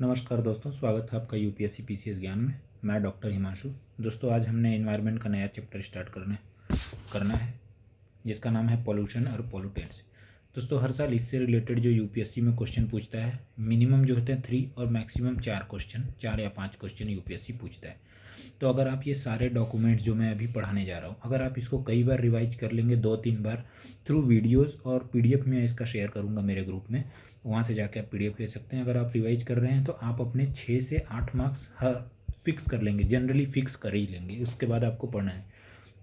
नमस्कार दोस्तों, स्वागत है आपका यूपीएससी पीसीएस ज्ञान में। मैं डॉक्टर हिमांशु। दोस्तों, आज हमने एनवायरनमेंट का नया चैप्टर स्टार्ट करना है जिसका नाम है पॉल्यूशन और पॉल्यूटेंट्स। दोस्तों, हर साल इससे रिलेटेड जो यूपीएससी में क्वेश्चन पूछता है, मिनिमम जो होते हैं 3 और मैक्सिमम 4 या 5 क्वेश्चन यूपीएससी पूछता है। तो अगर आप ये सारे डॉक्यूमेंट्स जो मैं अभी पढ़ाने जा रहा हूँ, अगर आप इसको कई बार रिवाइज कर लेंगे, 2-3 बार थ्रू वीडियोस और पीडीएफ में इसका शेयर करूँगा मेरे ग्रुप में, वहाँ से जाके आप पीडीएफ ले सकते हैं। अगर आप रिवाइज कर रहे हैं तो आप अपने 6 से 8 मार्क्स हर फिक्स कर लेंगे, जनरली फिक्स कर ही लेंगे। उसके बाद आपको पढ़ना है।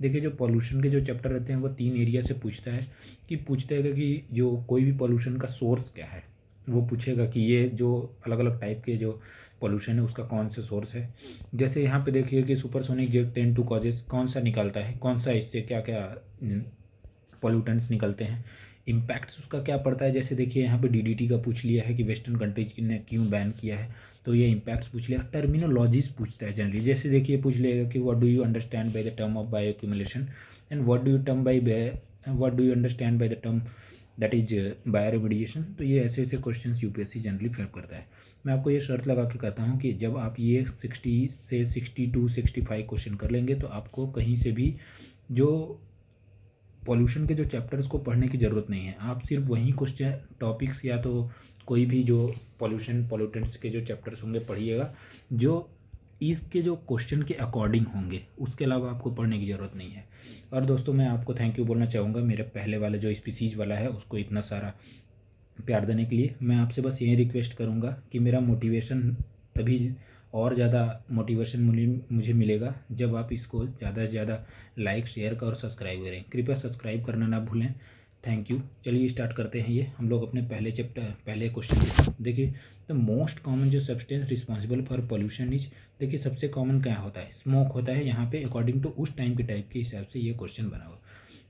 देखिए, जो पॉल्यूशन के जो चैप्टर रहते हैं वो 3 एरिया से पूछता है कि जो कोई भी पॉल्यूशन का सोर्स क्या है। वो पूछेगा कि ये जो अलग अलग टाइप के जो पॉल्यूशन है उसका कौन सा सोर्स है। जैसे यहाँ पे देखिए कि सुपरसोनिक जेट 10 टू कॉजेज कौन सा निकलता है, कौन सा इससे क्या क्या पॉल्यूटेंट्स निकलते हैं, इम्पैक्ट्स उसका क्या पड़ता है। जैसे देखिए यहाँ पे डीडीटी का पूछ लिया है कि वेस्टर्न कंट्रीज ने क्यों बैन किया है, तो ये इम्पैक्ट्स पूछ लिया। टर्मिनोलॉजीज पूछता है जनरली। जैसे देखिए पूछ लेगा कि what do you understand by the term of bio accumulation and what do you understand by the term that is bio remediation. तो ये ऐसे ऐसे क्वेश्चन यूपीएससी जनरली फेयर करता है। मैं आपको ये शर्त लगा के कहता हूँ कि जब आप ये 60 से 62 65 क्वेश्चन कर लेंगे तो आपको कहीं से भी जो पॉल्यूशन के जो चैप्टर्स को पढ़ने की ज़रूरत नहीं है। आप सिर्फ वही क्वेश्चन टॉपिक्स या तो कोई भी जो पॉल्यूटेंट्स के जो चैप्टर्स होंगे पढ़िएगा जो इसके जो क्वेश्चन के अकॉर्डिंग होंगे। उसके अलावा आपको पढ़ने की ज़रूरत नहीं है। और दोस्तों, मैं आपको थैंक यू बोलना चाहूँगा मेरे पहले वाले जो स्पीसीज वाला है उसको इतना सारा प्यार देने के लिए। मैं आपसे बस यही रिक्वेस्ट करूँगा कि मेरा मोटिवेशन तभी और ज़्यादा मोटिवेशन मुझे मिलेगा जब आप इसको ज़्यादा से ज़्यादा लाइक, शेयर और सब्सक्राइब करें। कृपया सब्सक्राइब करना ना भूलें। Thank you. चलिए स्टार्ट करते हैं। ये हम लोग अपने पहले क्वेश्चन के साथ देखिए, द मोस्ट कॉमन जो substance responsible for pollution is. देखिए, सबसे कॉमन क्या होता है? स्मोक होता है। यहाँ पे अकॉर्डिंग टू उस टाइम के टाइप के हिसाब से ये क्वेश्चन बना हुआ।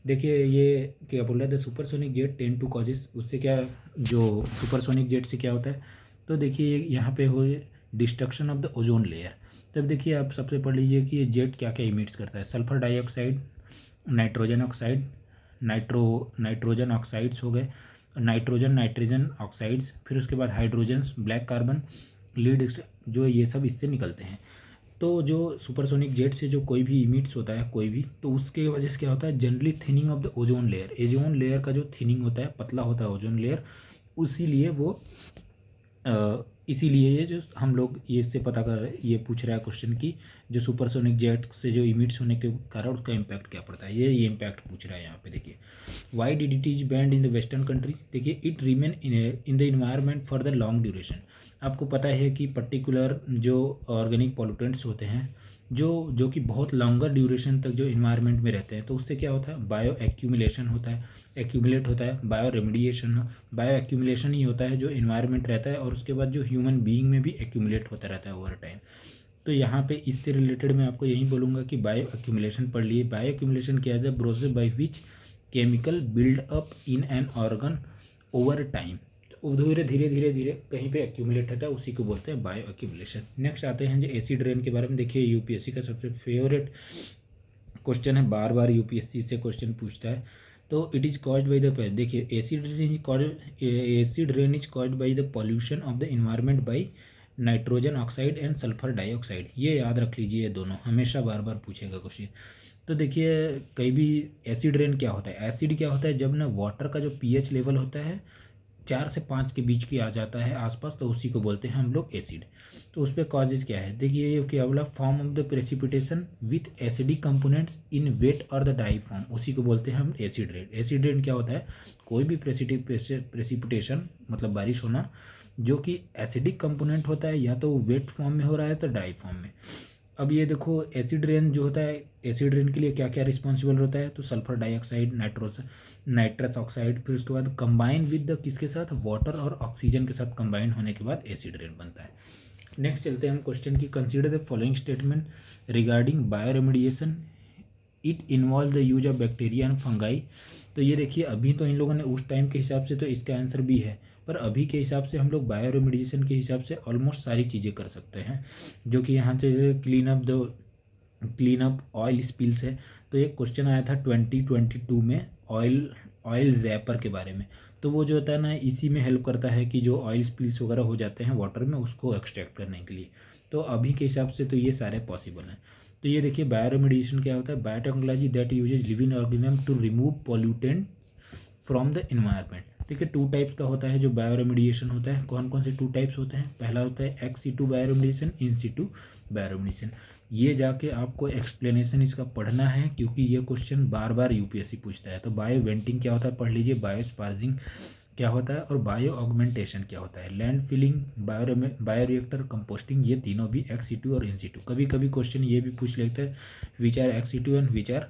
देखिए, ये क्या बोल रहा है, the supersonic jet 10 to causes. उससे क्या, जो सुपरसोनिक जेट से क्या होता है, तो देखिए यहाँ पे हो destruction of the ozone layer. तब देखिए आप सबसे पढ़ लीजिए कि ये जेट क्या क्या इमिट्स करता है। Sulphur dioxide, nitrogen oxide, nitrogen oxides हो गए, नाइट्रोजन ऑक्साइड्स, फिर उसके बाद हाइड्रोजन्स, ब्लैक कार्बन, लीड, जो ये सब इससे निकलते हैं। तो जो सुपरसोनिक जेट से जो कोई भी इमिट्स होता है कोई भी, तो उसके वजह से क्या होता है, generally thinning of the ozone layer. Ozone layer का जो थिनिंग होता है, पतला होता है ओजोन लेयर, इसीलिए ये जो हम लोग ये इससे पता कर रहे हैं, ये पूछ रहा है क्वेश्चन की जो सुपरसोनिक जेट से जो इमिट्स होने के कारण उसका इम्पैक्ट क्या पड़ता है। ये इम्पैक्ट पूछ रहा है यहाँ पे। देखिए, why did it is banned in the western country. देखिए, it remain in the environment for the long duration. आपको पता है कि पर्टिकुलर जो ऑर्गेनिक पॉल्यूटेंट्स होते हैं जो कि बहुत लॉन्गर ड्यूरेशन तक जो इन्वायरमेंट में रहते हैं, तो उससे क्या होता है, बायो एक्यूमुलेशन होता है, एक्यूमुलेट होता है। बायो रेमिडिएशन, बायो एक्यूमुलेशन ही होता है जो इन्वायरमेंट रहता है और उसके बाद जो ह्यूमन बीइंग में भी एक्यूमुलेट होता रहता है ओवर टाइम। तो यहाँ पे इससे रिलेटेड मैं आपको यही बोलूँगा कि बायो एक्यूमुलेशन पढ़ लिए। बायो एक्यूमुलेशन क्या है, the process by which chemical build up in an organ over time. धीरे धीरे धीरे धीरे कहीं पे एक्यूमुलेट होता है, उसी को बोलते हैं बायो एक्यूमुलेशन। नेक्स्ट आते हैं जो एसिड रेन के बारे में। देखिए, यूपीएससी का सबसे फेवरेट क्वेश्चन है, बार बार यूपीएससी से क्वेश्चन पूछता है। तो it is caused by the, देखिए, acid rain is caused by the pollution of the environment by nitrogen oxide and sulphur dioxide. ये याद रख लीजिए, ये दोनों हमेशा बार बार पूछेगा क्वेश्चन। तो देखिए, कहीं भी एसिड रेन क्या होता है, एसिड क्या होता है, जब ना वाटर का जो पीएच लेवल होता है 4 से 5 के बीच की आ जाता है आसपास, तो उसी को बोलते हैं हम लोग एसिड। तो उस पर कॉजेज क्या है, देखिए, ये क्या बोला, form of the precipitation with acidic components in wet और द ड्राई फॉर्म, उसी को बोलते हैं हम एसिड रेन। एसिड रेन क्या होता है, कोई भी प्रेसिपिटेशन मतलब बारिश होना जो कि एसिडिक कंपोनेंट होता है, या तो वेट फॉर्म में हो रहा है तो ड्राई फॉर्म में। अब ये देखो, एसिड रेन जो होता है, एसिड रेन के लिए क्या क्या रिस्पॉन्सिबल होता है, तो सल्फर डाइऑक्साइड, नाइट्रस ऑक्साइड, फिर उसके बाद कंबाइन विद द किसके साथ, वाटर और ऑक्सीजन के साथ कंबाइन होने के बाद एसिड रेन बनता है। नेक्स्ट चलते हैं हम क्वेश्चन की। Consider the following statement regarding bio remediation, it involve the use of bacteria and fungi. तो ये देखिए, अभी तो इन लोगों ने उस टाइम के हिसाब से तो इसका आंसर भी है, पर अभी के हिसाब से हम लोग बायो रेमिडिएशन के हिसाब से ऑलमोस्ट सारी चीज़ें कर सकते हैं, जो कि यहाँ से क्लीन अप ऑयल स्पिल्स है। तो एक क्वेश्चन आया था 2022 में, ऑयल ऑयल जैपर के बारे में। तो वो जो होता है ना, इसी में हेल्प करता है कि जो ऑयल स्पिल्स वगैरह हो जाते हैं वाटर में, उसको एक्सट्रैक्ट करने के लिए। तो अभी के हिसाब से तो ये सारे पॉसिबल हैं। तो ये देखिए बायोरेमेडिएशन क्या होता है, biotechnology that uses living organism to remove pollutant from the environment. देखिए 2 टाइप्स का होता है जो बायोरेमेडिएशन होता है। कौन कौन से 2 टाइप्स होते हैं? पहला होता है ex situ bioremediation, in situ bioremediation. ये जाके आपको एक्सप्लेनेशन इसका पढ़ना है, क्योंकि ये क्वेश्चन बार बार यूपीएससी पूछता है। तो बायो वेंटिंग क्या होता है पढ़ लीजिए, बायो स्पार्जिंग क्या होता है, और बायो ऑगमेंटेशन क्या होता है, लैंड फिलिंग, बायोरिएक्टर, कंपोस्टिंग, ये तीनों भी एक्स सीटू और इन सीटू। कभी कभी क्वेश्चन ये भी पूछ लेते हैं which are ex situ and which are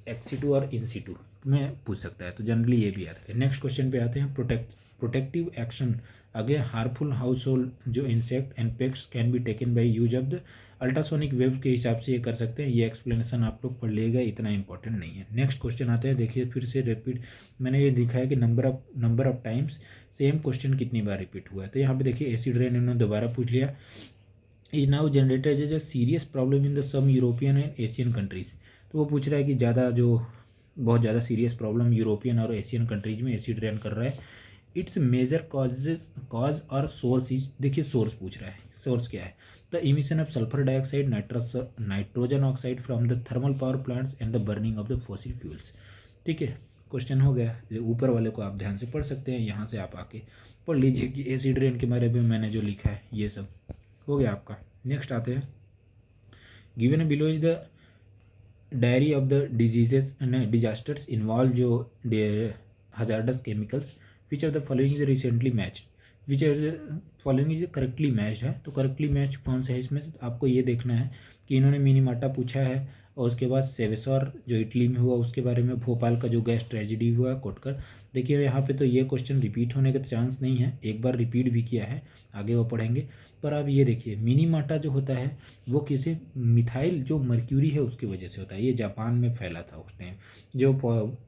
ex situ और इन सीटू में पूछ सकता है। तो जनरली ये भी आता है। नेक्स्ट क्वेश्चन पे आते हैं, protective action again harmful household जो insect and pets can be taken by use of the ultrasonic wave के हिसाब से ये कर सकते हैं। ये एक्सप्लेनेशन आप लोग पढ़ लेगा, इतना इंपॉर्टेंट नहीं है। नेक्स्ट क्वेश्चन आते हैं, देखिए फिर से रिपीट, मैंने ये दिखाया कि number of times same question कितनी बार रिपीट हुआ है। तो यहाँ पे देखिए एसिड रेन इन्होंने दोबारा पूछ लिया, is now generated as a serious problem in the some European and Asian countries. तो वो पूछ रहा है कि बहुत ज़्यादा सीरियस प्रॉब्लम यूरोपियन और एशियन कंट्रीज में एसिड रेन कर रहा है। इट्स मेजर कॉज और सोर्स इज, देखिए सोर्स पूछ रहा है, सोर्स क्या है? The emission of sulphur dioxide, nitrogen oxide from the thermal power plants and the burning of the fossil fuels. ठीक है, क्वेश्चन हो गया। ऊपर वाले को आप ध्यान से पढ़ सकते हैं, यहाँ से आप आके पढ़ लीजिए कि एसिड रेन के बारे में मैंने जो लिखा है ये सब हो गया आपका। नेक्स्ट आते हैं, given below is the diary of the diseases and disasters involve जो hazardous chemicals, which of the following is recently match, which of the following is correctly match है। तो करेक्टली मैच कौन सा है इसमें से आपको ये देखना है कि इन्होंने मिनीमाटा पूछा है, और उसके बाद सेवेसोर जो इटली में हुआ उसके बारे में, भोपाल का जो गैस ट्रेजिडी हुआ कोटकर। देखिए यहाँ पे तो ये क्वेश्चन रिपीट होने का चांस नहीं है, एक बार रिपीट भी किया है, आगे वो पढ़ेंगे। पर अब ये देखिए मिनीमाटा जो होता है वो किसी मिथाइल जो मर्क्यूरी है उसकी वजह से होता है। ये जापान में फैला था उस टाइम, जो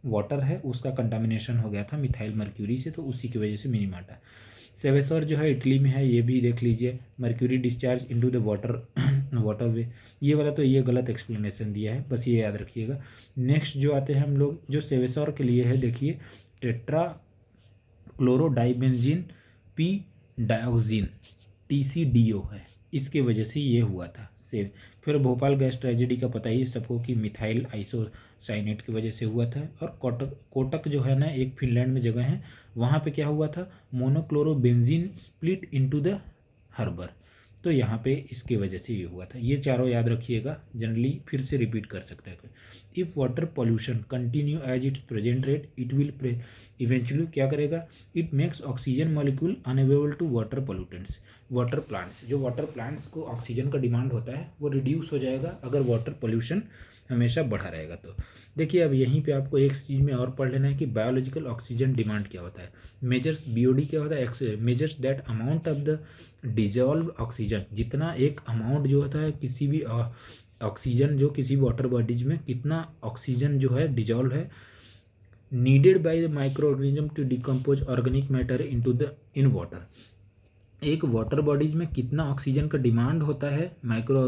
वाटर है उसका कंटामिनेशन हो गया था मिथाइल मर्क्यूरी से, तो उसी की वजह से मिनीमाटा। सेवेसोर जो है इटली में है, ये भी देख लीजिए, mercury discharge into the water way. ये वाला तो ये गलत एक्सप्लेनेशन दिया है, बस ये याद रखिएगा। नेक्स्ट जो आते हैं हम लोग, जो सेवेसोर के लिए है, देखिए टेट्रा क्लोरोडाइबेंजीन पी डायोक्सिन TCDO है, इसके वजह से ये हुआ था सेव। फिर भोपाल गैस ट्रेजेडी का पता ही है सबको कि मिथाइल आइसोसाइनेट की वजह से हुआ था। और कोटक जो है ना, एक फिनलैंड में जगह है, वहाँ पे क्या हुआ था, मोनोक्लोरोबेंजीन स्प्लिट इनटू द हार्बर। तो यहाँ पे इसके वजह से ये हुआ था। ये चारों याद रखिएगा, जनरली फिर से रिपीट कर सकता है। If water pollution continue as its present rate, it will eventually क्या करेगा, it makes oxygen molecule unavailable to water pollutants. Water plants, जो वाटर प्लांट्स को ऑक्सीजन का डिमांड होता है वो रिड्यूस हो जाएगा अगर वाटर पोल्यूशन हमेशा बढ़ा रहेगा। तो देखिए अब यहीं पे आपको एक चीज़ में और पढ़ लेना है कि बायोलॉजिकल ऑक्सीजन डिमांड क्या होता है। मेजर्स BOD क्या होता है, measures that amount of the dissolve oxygen, जितना एक अमाउंट जो होता है किसी भी ऑक्सीजन जो किसी वाटर बॉडीज में कितना ऑक्सीजन जो है डिजॉल्व है, needed by the microorganism to decompose organic matter in water. एक वाटर बॉडीज में कितना ऑक्सीजन का डिमांड होता है माइक्रो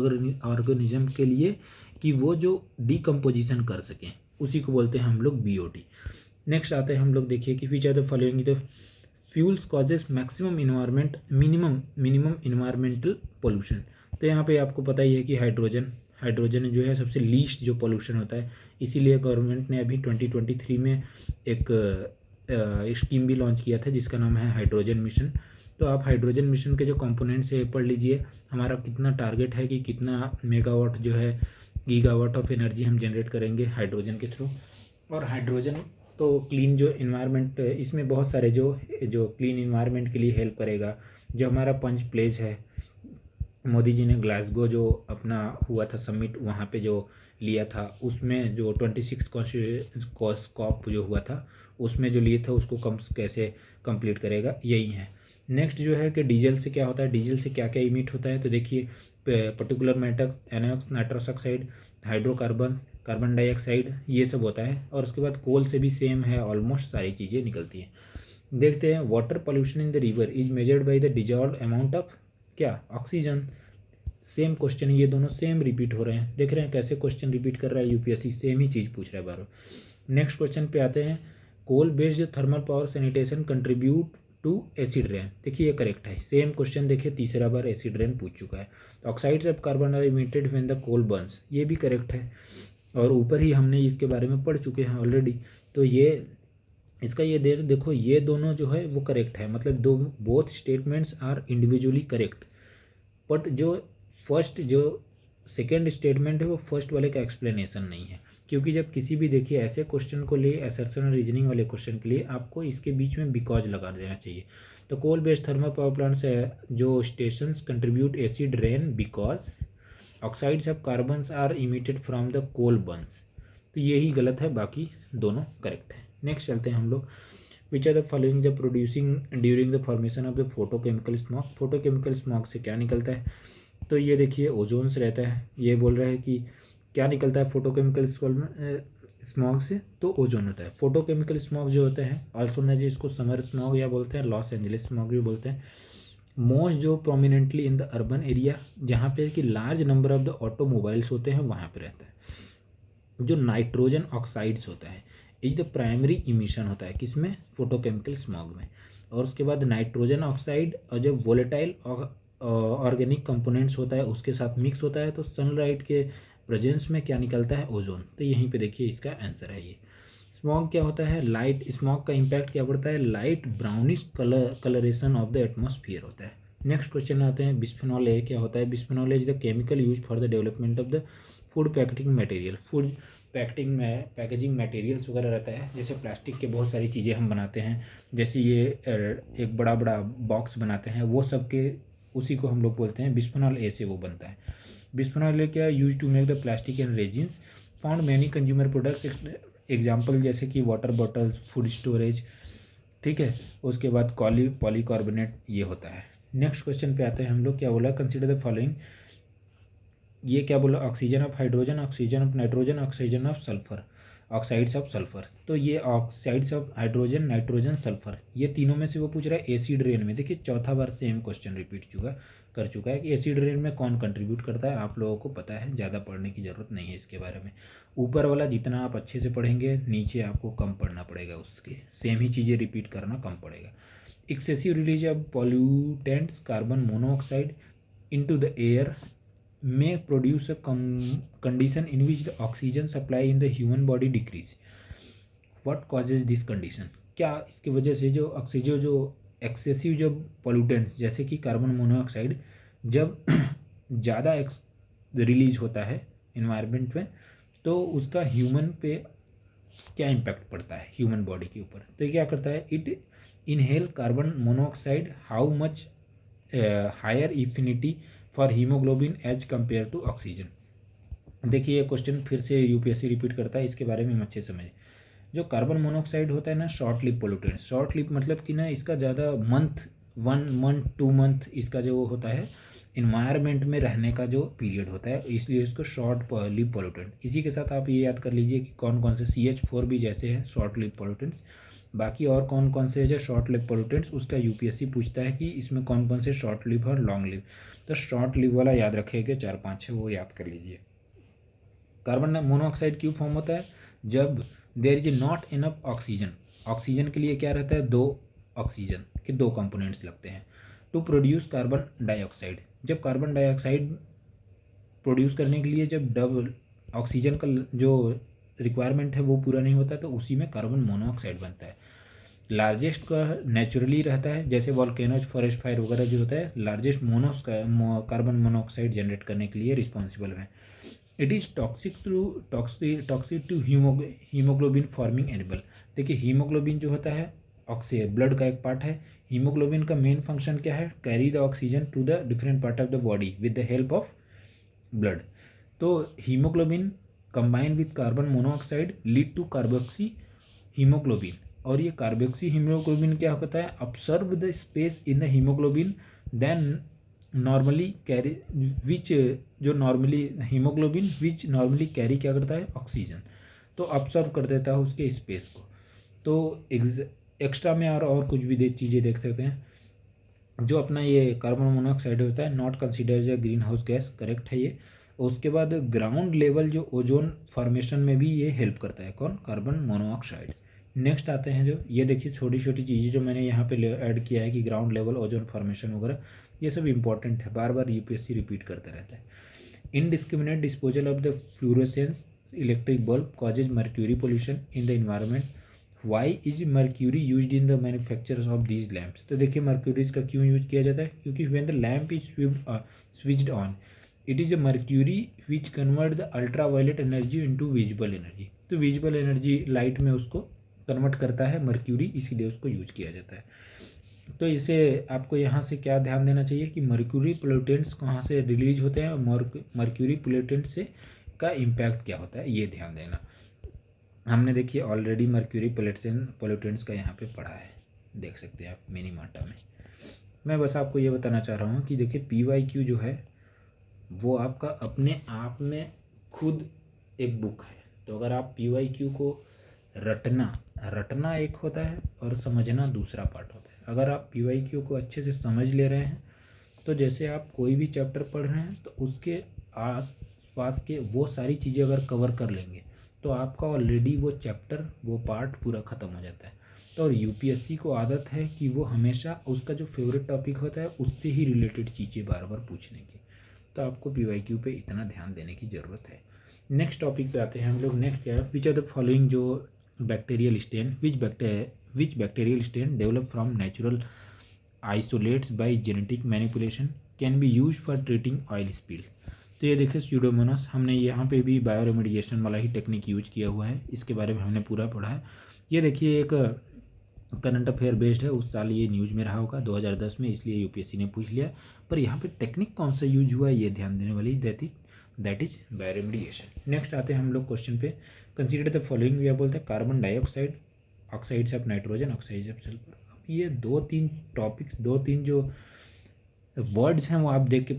ऑर्गेनिज्म के लिए कि वो जो डिकम्पोजिशन कर सकें, उसी को बोलते हैं हम लोग BOD। नेक्स्ट आते हैं हम लोग, देखिए कि which are the following the fuels causes maximum minimum environmental pollution. तो यहाँ पे आपको पता ही है कि हाइड्रोजन जो है सबसे लीस्ट जो पोल्यूशन होता है, इसीलिए गवर्नमेंट ने अभी 2023 में एक स्कीम भी लॉन्च किया था जिसका नाम है हाइड्रोजन मिशन। तो आप हाइड्रोजन मिशन के जो कंपोनेंट्स है पढ़ लीजिए, हमारा कितना टारगेट है कि कितना मेगावाट जो है गीगावाट ऑफ एनर्जी हम जनरेट करेंगे हाइड्रोजन के थ्रू। और हाइड्रोजन तो क्लीन जो इन्वायरमेंट, इसमें बहुत सारे जो क्लीन इन्वायरमेंट के लिए हेल्प करेगा। जो हमारा पंच प्लेज है, मोदी जी ने ग्लासगो जो अपना हुआ था समिट, वहाँ पे जो लिया था, उसमें जो 26 कॉप जो हुआ था उसमें जो लिए था उसको कैसे कंप्लीट करेगा, यही है। नेक्स्ट जो है कि डीजल से क्या होता है, डीजल से क्या क्या इमिट होता है। तो देखिए particular matters, NOx, nitrous oxide, hydrocarbons, carbon dioxide, ये सब होता है। और उसके बाद कोल से भी सेम है, ऑलमोस्ट सारी चीज़ें निकलती हैं। देखते हैं, water pollution in the river is measured by the dissolve amount of क्या, ऑक्सीजन। सेम क्वेश्चन, ये दोनों सेम रिपीट हो रहे हैं। देख रहे हैं कैसे क्वेश्चन रिपीट कर रहा है यूपीएससी, सेम ही चीज़ पूछ रहा है बार। नेक्स्ट क्वेश्चन पे आते हैं, coal based thermal power sanitation contribute to acid rain. देखिए ये करेक्ट है। सेम क्वेश्चन देखिए तीसरा बार एसिड रेन पूछ चुका है। तो oxides of carbon are emitted when the coal burns, ये भी करेक्ट है और ऊपर ही हमने इसके बारे में पढ़ चुके हैं ऑलरेडी। तो ये इसका ये देखो ये दोनों जो है वो करेक्ट है, मतलब दो both statements are individually correct, but जो फर्स्ट जो सेकेंड स्टेटमेंट है वो फर्स्ट वाले का एक्सप्लेनेशन नहीं है, क्योंकि जब किसी भी देखिए ऐसे क्वेश्चन को लिए असर्शन और रीजनिंग वाले क्वेश्चन के लिए आपको इसके बीच में बिकॉज लगा देना चाहिए। तो coal based thermal power plants जो stations contribute acid rain because oxides of carbons are emitted from the coal burns. तो यही गलत है, बाकी दोनों करेक्ट है। नेक्स्ट चलते हैं हम लोग। Which are the following the producing during the formation of the photochemical smog. Photochemical smog से क्या निकलता है? तो ये देखिए ओजोन से रहता है। ये बोल रहा है कि क्या निकलता है फोटोकेमिकल स्मॉग से, तो ओजोन होता है। फोटोकेमिकल स्मॉग जो होता है ऑल्सो नोन इसको समर स्मॉग या बोलते हैं, लॉस एंजलिस स्मॉग भी बोलते हैं। मोस्ट जो prominently in the urban area, जहाँ पे कि large number of the automobiles होते हैं वहाँ पे रहता है। जो नाइट्रोजन ऑक्साइड्स होता है इज द प्राइमरी इमिशन होता है किसमें? फोटोकेमिकल स्मॉग में। और उसके बाद नाइट्रोजन ऑक्साइड और जब वोलेटाइल ऑर्गेनिक कंपोनेंट्स होता है उसके साथ मिक्स होता है तो सनलाइट के प्रेजेंस में क्या निकलता है? ओजोन। तो यहीं पे देखिए इसका आंसर है ये। स्मॉग क्या होता है? लाइट स्मॉग का इम्पैक्ट क्या पड़ता है? Light brownish colouration of the atmosphere होता है। नेक्स्ट क्वेश्चन आते हैं बिस्फेनॉल ए क्या होता है? Bisphenol is the chemical use for the development of the food packaging material. Food packaging materials वगैरह रहता है, जैसे प्लास्टिक के बहुत सारी चीज़ें हम बनाते हैं, जैसे ये एक बड़ा बड़ा बॉक्स बनाते हैं, वो सब के उसी को हम लोग बोलते हैं बिस्फेनॉल ए से वो बनता है। बिस्फेनॉल ए क्या use to make the plastic and resins found many consumer products. Example जैसे कि वाटर बॉटल्स, फूड स्टोरेज, ठीक है। उसके बाद पॉलीकार्बोनेट ये होता है। नेक्स्ट क्वेश्चन पे आते हैं हम लोग। क्या बोला? Consider the following. ये क्या बोला? Oxygen of hydrogen, oxygen of nitrogen, oxygen of sulphur, oxides of sulphur. तो ये oxides of hydrogen, nitrogen, sulphur, ये तीनों में से वो पूछ रहा है एसिड रेन में। देखिए चौथा बार सेम क्वेश्चन रिपीट कर चुका है कि एसिड रेन में कौन कंट्रीब्यूट करता है। आप लोगों को पता है, ज़्यादा पढ़ने की ज़रूरत नहीं है इसके बारे में। ऊपर वाला जितना आप अच्छे से पढ़ेंगे नीचे आपको कम पढ़ना पड़ेगा, उसके सेम ही चीज़ें रिपीट करना कम पड़ेगा। Excessive release of pollutants carbon monoxide into the air may produce a condition in which the oxygen supply in the human body decrease. What causes this condition? क्या इसकी वजह से जो ऑक्सीजन जो एक्सेसिव जो पॉल्यूटेंट्स जैसे कि कार्बन मोनोऑक्साइड जब ज़्यादा रिलीज होता है इन्वायरमेंट में तो उसका ह्यूमन पे क्या इम्पैक्ट पड़ता है ह्यूमन बॉडी के ऊपर? तो ये क्या करता है? It inhale carbon monoxide how much higher affinity for haemoglobin as compare to oxygen. देखिए ये क्वेश्चन फिर से यूपीएससी रिपीट करता है, इसके बारे में हम अच्छे समझें। जो कार्बन मोनोऑक्साइड होता है ना, short live pollutant. Short live मतलब कि ना इसका ज़्यादा 1 मंथ 2 मंथ इसका जो होता है इन्वायरमेंट में रहने का जो पीरियड होता है, इसलिए इसको शॉर्ट लिव पोल्यूटेंट। इसी के साथ आप ये याद कर लीजिए कि कौन कौन से CH4 भी जैसे हैं शॉर्ट लिव पोल्यूटेंट्स। बाकी और कौन कौन से जो शॉर्ट लिव पोल्यूटेंट्स उसका यूपीएससी पूछता है कि इसमें कौन कौन से शॉर्ट लिव और लॉन्ग लिव। तो शॉर्ट लिव वाला याद रखेगा 4-5 है, वो याद कर लीजिए। कार्बन मोनोऑक्साइड क्यों फॉर्म होता है? जब there is not enough oxygen. Oxygen के लिए क्या रहता है? 2 ऑक्सीजन के 2 कंपोनेंट्स लगते हैं टू प्रोड्यूस कार्बन डाइऑक्साइड। जब कार्बन डाइऑक्साइड प्रोड्यूस करने के लिए जब डबल ऑक्सीजन का जो रिक्वायरमेंट है वो पूरा नहीं होता तो उसी में कार्बन मोनोऑक्साइड बनता है। लार्जेस्ट का नेचुरली रहता है, जैसे वॉल्केनोज, फॉरेस्ट फायर वगैरह जो होता है, लार्जेस्ट कार्बन मोनोऑक्साइड जनरेट करने के लिए रिस्पॉन्सिबल है। It is toxic to haemoglobin forming animal. देखिए हीमोग्लोबिन जो होता है ब्लड का एक पार्ट है। हीमोग्लोबिन का मेन फंक्शन क्या है? Carry the oxygen to the different part of the body with the help of blood. तो haemoglobin combine with carbon monoxide lead to carboxy haemoglobin. और ये कार्बोक्सी हीमोग्लोबिन क्या होता है? Absorb the space in the haemoglobin then normally carry which जो normally haemoglobin which normally carry क्या करता है? ऑक्सीजन। तो अब्सर्व कर देता है उसके स्पेस को। तो एक्स्ट्रा में और कुछ भी चीज़ें देख सकते हैं। जो अपना ये कार्बन मोनोऑक्साइड होता है not considered as greenhouse gas, correct है ये। उसके बाद ग्राउंड लेवल जो ओजोन फॉर्मेशन में भी ये हेल्प करता है, कौन? कार्बन मोनोऑक्साइड, नेक्स्ट आते हैं जो ये देखिए छोटी छोटी चीज़ें जो मैंने यहाँ पे ऐड किया है कि ग्राउंड लेवल ओजोन फॉर्मेशन वगैरह, ये सब इंपॉर्टेंट है, बार बार यूपीएससी रिपीट करते रहता है। Indiscriminate disposal of the fluorescence electric bulb causes mercury pollution in the environment. Why is mercury use in the manufacture of these lamps. तो देखिए मर्क्यूरीज का क्यों यूज किया जाता है, क्योंकि when the lamp is switched on it is a mercury which convert the ultra violet energy into visible energy. तो visible energy light में उसको कन्वर्ट करता है मर्क्यूरी, इसीलिए उसको यूज किया जाता है। तो इसे आपको यहाँ से क्या ध्यान देना चाहिए कि मर्क्यूरी पोल्यूटेंट्स कहाँ से रिलीज होते हैं और मर्क्यूरी पोल्यूटेंट से का इम्पैक्ट क्या होता है, ये ध्यान देना। हमने देखिए ऑलरेडी मर्क्यूरी पोल्यूटेंट्स का यहाँ पे पढ़ा है, देख सकते हैं आप मिनी माटा में। मैं बस आपको ये बताना चाह रहा हूँ कि देखिए PYQ जो है वो आपका अपने आप में खुद एक बुक है। तो अगर आप PYQ को रटना एक होता है और समझना दूसरा पार्ट होता है। अगर आप PYQ को अच्छे से समझ ले रहे हैं तो जैसे आप कोई भी चैप्टर पढ़ रहे हैं तो उसके आस पास के वो सारी चीज़ें अगर कवर कर लेंगे तो आपका ऑलरेडी वो चैप्टर वो पार्ट पूरा ख़त्म हो जाता है। तो और यूपीएससी को आदत है कि वो हमेशा उसका जो फेवरेट टॉपिक होता है उससे ही रिलेटेड चीज़ें बार बार पूछने की। तो आपको PYQ पे इतना ध्यान देने की ज़रूरत है। नेक्स्ट टॉपिक पे आते हैं हम लोग। नेक्स्ट क्या है, विच आर द फॉलोइंग जो bacterial strain which bacterial strain develop from natural isolates by genetic manipulation can be use for treating oil spill. तो ये देखिए स्यूडोमोनास, हमने यहाँ पे भी बायो रेमेडिएशन वाला ही टेक्निक यूज किया हुआ है, इसके बारे में हमने पूरा पढ़ा है। ये देखिए एक करंट अफेयर बेस्ड है, उस साल ये न्यूज़ में रहा होगा 2010 में, इसलिए यूपीएससी ने पूछ लिया। पर यहाँ पे टेक्निक कौन सा यूज हुआ है ये ध्यान देने वाली, that is bio remediation. Next आते हैं हम लोग क्वेश्चन पे। कंसीडर द फॉलोइंग, यह बोलते हैं carbon dioxide, oxides of nitrogen, oxides of sulphur. अब ये दो तीन जो वर्ड्स हैं वो आप देख के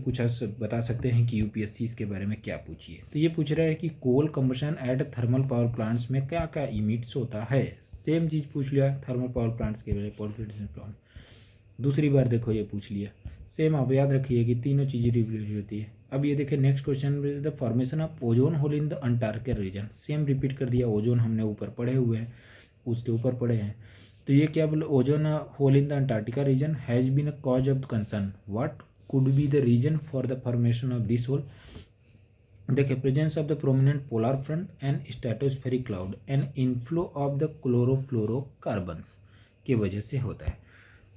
बता सकते हैं कि यूपीएससी इसके बारे में क्या पूछी है। तो ये पूछ रहा है कि coal combustion at thermal power plants में क्या क्या इमिट्स होता है। सेम चीज़ पूछ लिया थर्मल पावर प्लांट्स के बारे में, पॉलिटिशियन प्लांट। दूसरी बार देखो ये पूछ लिया, सेम आप याद रखिए कि तीनों चीज़ें रिपीट होती है। अब ये देखिए next question, the formation of ozone hole in the Antarctic region. Same repeat कर दिया, ओजोन हमने ऊपर पढ़े हुए हैं, उसके ऊपर पढ़े हैं। तो ये क्या बोले, ozone hole in the Antarctica region has been a cause of concern, what could be the reason for the formation of this hole। देखिए presence of the prominent polar front end stratospheric cloud and inflow of the chlorofluorocarbons की वजह से होता है।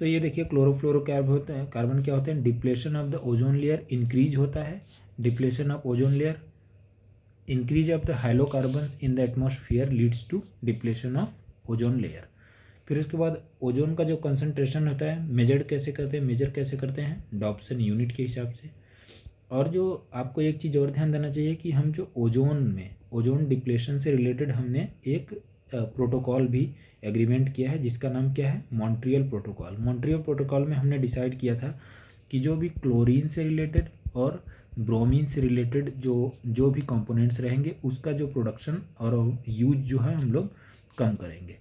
तो ये देखिए carbon क्या होते हैं, depletion of the ozone layer increase होता है, depletion of ozone layer, increase of the hydrocarbons in the atmosphere leads to depletion of ozone layer. फिर उसके बाद ओजोन का जो कंसंट्रेशन होता है मेजर कैसे करते हैं डॉप्सन यूनिट के हिसाब से। और जो आपको एक चीज़ और ध्यान देना चाहिए कि हम जो ओजोन डिप्लेशन से रिलेटेड हमने एक प्रोटोकॉल भी एग्रीमेंट किया है जिसका नाम क्या है, मॉन्ट्रियल प्रोटोकॉल। मॉन्ट्रियल प्रोटोकॉल में हमने डिसाइड किया था कि जो भी क्लोरीन से रिलेटेड और ब्रोमीन से रिलेटेड जो भी कंपोनेंट्स रहेंगे उसका जो प्रोडक्शन और यूज जो है हम लोग कम करेंगे।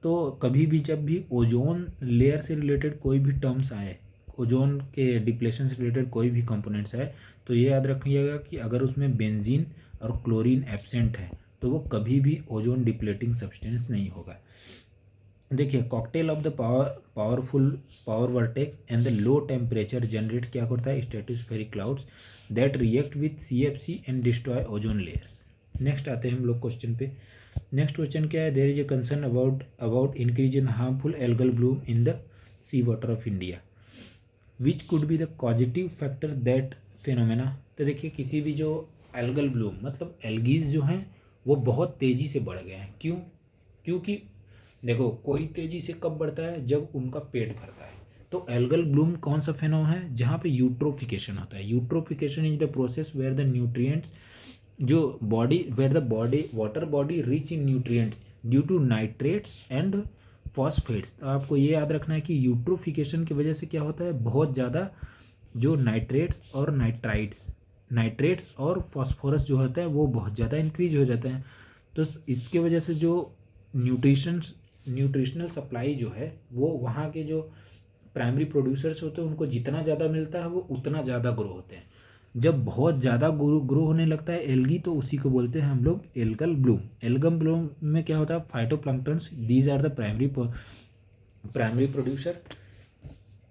तो कभी भी जब भी ओजोन लेयर से रिलेटेड कोई भी टर्म्स आए, ओजोन के डिप्लेशन से रिलेटेड कोई भी कंपोनेंट्स आए, तो ये याद रखिएगा कि अगर उसमें बेंजीन और क्लोरीन एब्सेंट है तो वो कभी भी ओजोन डिप्लेटिंग सब्सटेंस नहीं होगा। देखिए cocktail of the power vertex and the low temperature generates क्या करता है, stratospheric clouds that react with CFC and destroy ozone layers. Next आते हैं हम लोग क्वेश्चन पे। नेक्स्ट क्वेश्चन क्या है, there is a concern about increase in harmful algal bloom in the sea water of India, which could be the positive factor that phenomena. तो देखिए किसी भी जो एल्गल ब्लूम मतलब एल्गीज जो हैं वो बहुत तेज़ी से बढ़ गए हैं। क्योंकि देखो कोई तेज़ी से कब बढ़ता है, जब उनका पेट भरता है। तो एल्गल ब्लूम कौन सा फेनोमेना है, जहाँ पे यूट्रोफिकेशन होता है। Eutrophication is the process where the nutrients water body rich in nutrients due to nitrates and phosphates. तो आपको ये याद रखना है कि यूट्रोफिकेशन की वजह से क्या होता है, बहुत ज़्यादा जो नाइट्रेट्स और फॉस्फोरस जो होता है वो बहुत ज़्यादा इंक्रीज हो जाते हैं। तो इसके वजह से जो न्यूट्रिशनल सप्लाई जो है वो वहाँ के जो प्राइमरी प्रोड्यूसर्स होते हैं उनको जितना ज़्यादा मिलता है वो उतना ज़्यादा ग्रो होते हैं। जब बहुत ज़्यादा ग्रो होने लगता है एल्गी, तो उसी को बोलते हैं हम लोग एल्गल ब्लूम। एल्गम ब्लूम में क्या होता है, phytoplanktons, these are the primary producer.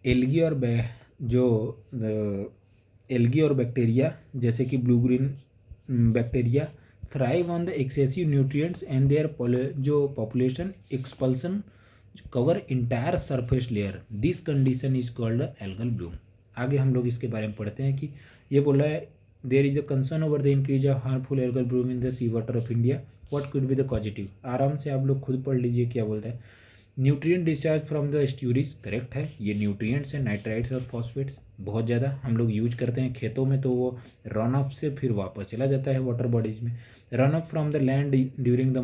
Algae और जो एल्गी और बैक्टीरिया जैसे कि blue green bacteria thrive on the excessive nutrients and their जो population explosion cover entire surface layer, this condition is called algal bloom. आगे हम लोग इसके बारे में पढ़ते हैं कि ये बोला है there is the concern over the increase of harmful algal bloom in the sea water of India, what could be the positive. आराम से आप लोग खुद पढ़ लीजिए क्या बोलता है। Nutrient discharge from the estuaries, correct है, ये न्यूट्रिएंट्स हैं नाइट्राइट्स और फॉस्फेट्स बहुत ज़्यादा हम लोग यूज करते हैं खेतों में, तो वो रन ऑफ से फिर वापस चला जाता है वाटर बॉडीज में। Run off from the land during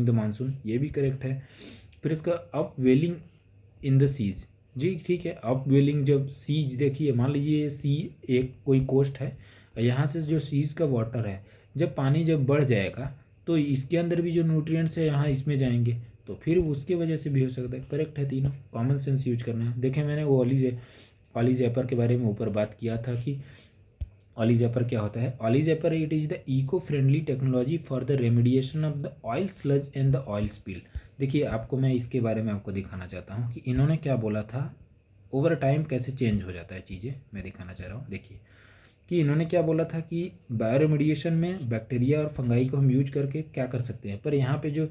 the monsoon, ये भी करेक्ट है। फिर इसका upwelling in the seas, जी ठीक है, अप वेलिंग जब सीज, देखिए मान लीजिए सी एक कोई कोस्ट है, यहाँ से जो सीज का वाटर है, जब पानी जब बढ़ जाएगा तो इसके अंदर भी जो न्यूट्रिएंट्स है यहाँ इसमें जाएंगे, तो फिर उसके वजह से भी हो सकता है। करेक्ट है, तीनों कॉमन सेंस यूज करना है। देखें मैंने वो ऑली जैपर के बारे में ऊपर बात किया था कि ऑली जैपर क्या होता है। Oilzapper it is the eco friendly technology for the remediation of the oil sludge and the oil spill. देखिए आपको मैं इसके बारे में आपको दिखाना चाहता हूँ कि इन्होंने क्या बोला था, ओवर टाइम कैसे चेंज हो जाता है चीज़ें, मैं दिखाना चाह रहा हूँ। देखिए कि इन्होंने क्या बोला था कि बायोरेमिडिएशन में बैक्टीरिया और फंगाई को हम यूज करके क्या कर सकते हैं, पर यहाँ पे जो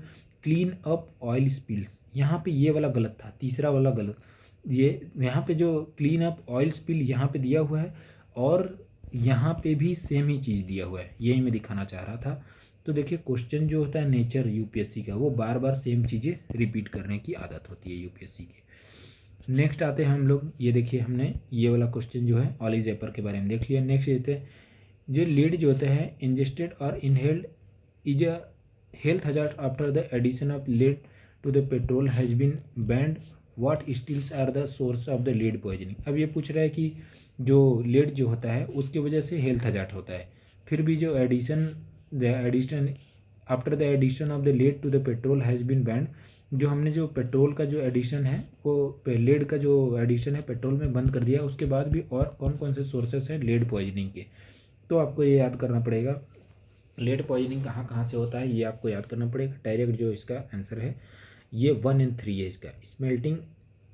क्लीन अप ऑयल स्पिल्स, यहाँ पे ये वाला गलत था, तीसरा वाला गलत। ये यहाँ पे जो क्लीन अप ऑयल स्पिल यहाँ पे दिया हुआ है और यहाँ पे भी सेम ही चीज़ दिया हुआ है, यही मैं दिखाना चाह रहा था। तो देखिए क्वेश्चन जो होता है नेचर यूपीएससी का, वो बार बार सेम चीज़ें रिपीट करने की आदत होती है यूपीएससी की। नेक्स्ट आते हैं हम लोग, ये देखिए हमने ये वाला क्वेश्चन जो है ऑली जैपर के बारे में देख लिया। नेक्स्ट ये थे जो लीड जो होता है इंजेस्टेड और inhaled is a health hazard after the addition of lead to the petrol has been banned, what stills are the source of the lead poisoning. अब ये पूछ रहा है कि जो लीड जो होता है उसकी वजह से हेल्थ हजार्ड होता है, फिर भी जो addition after the addition of the lead to the petrol has been banned, जो हमने जो पेट्रोल का जो एडिशन है वो लेड का जो एडिशन है पेट्रोल में बंद कर दिया, उसके बाद भी और कौन कौन से सोर्सेस हैं लेड पॉइजनिंग के, तो आपको ये याद करना पड़ेगा। लेड पॉइजनिंग कहाँ कहाँ से होता है ये आपको याद करना पड़ेगा। डायरेक्ट जो इसका आंसर है ये 1 और 3 है इसका।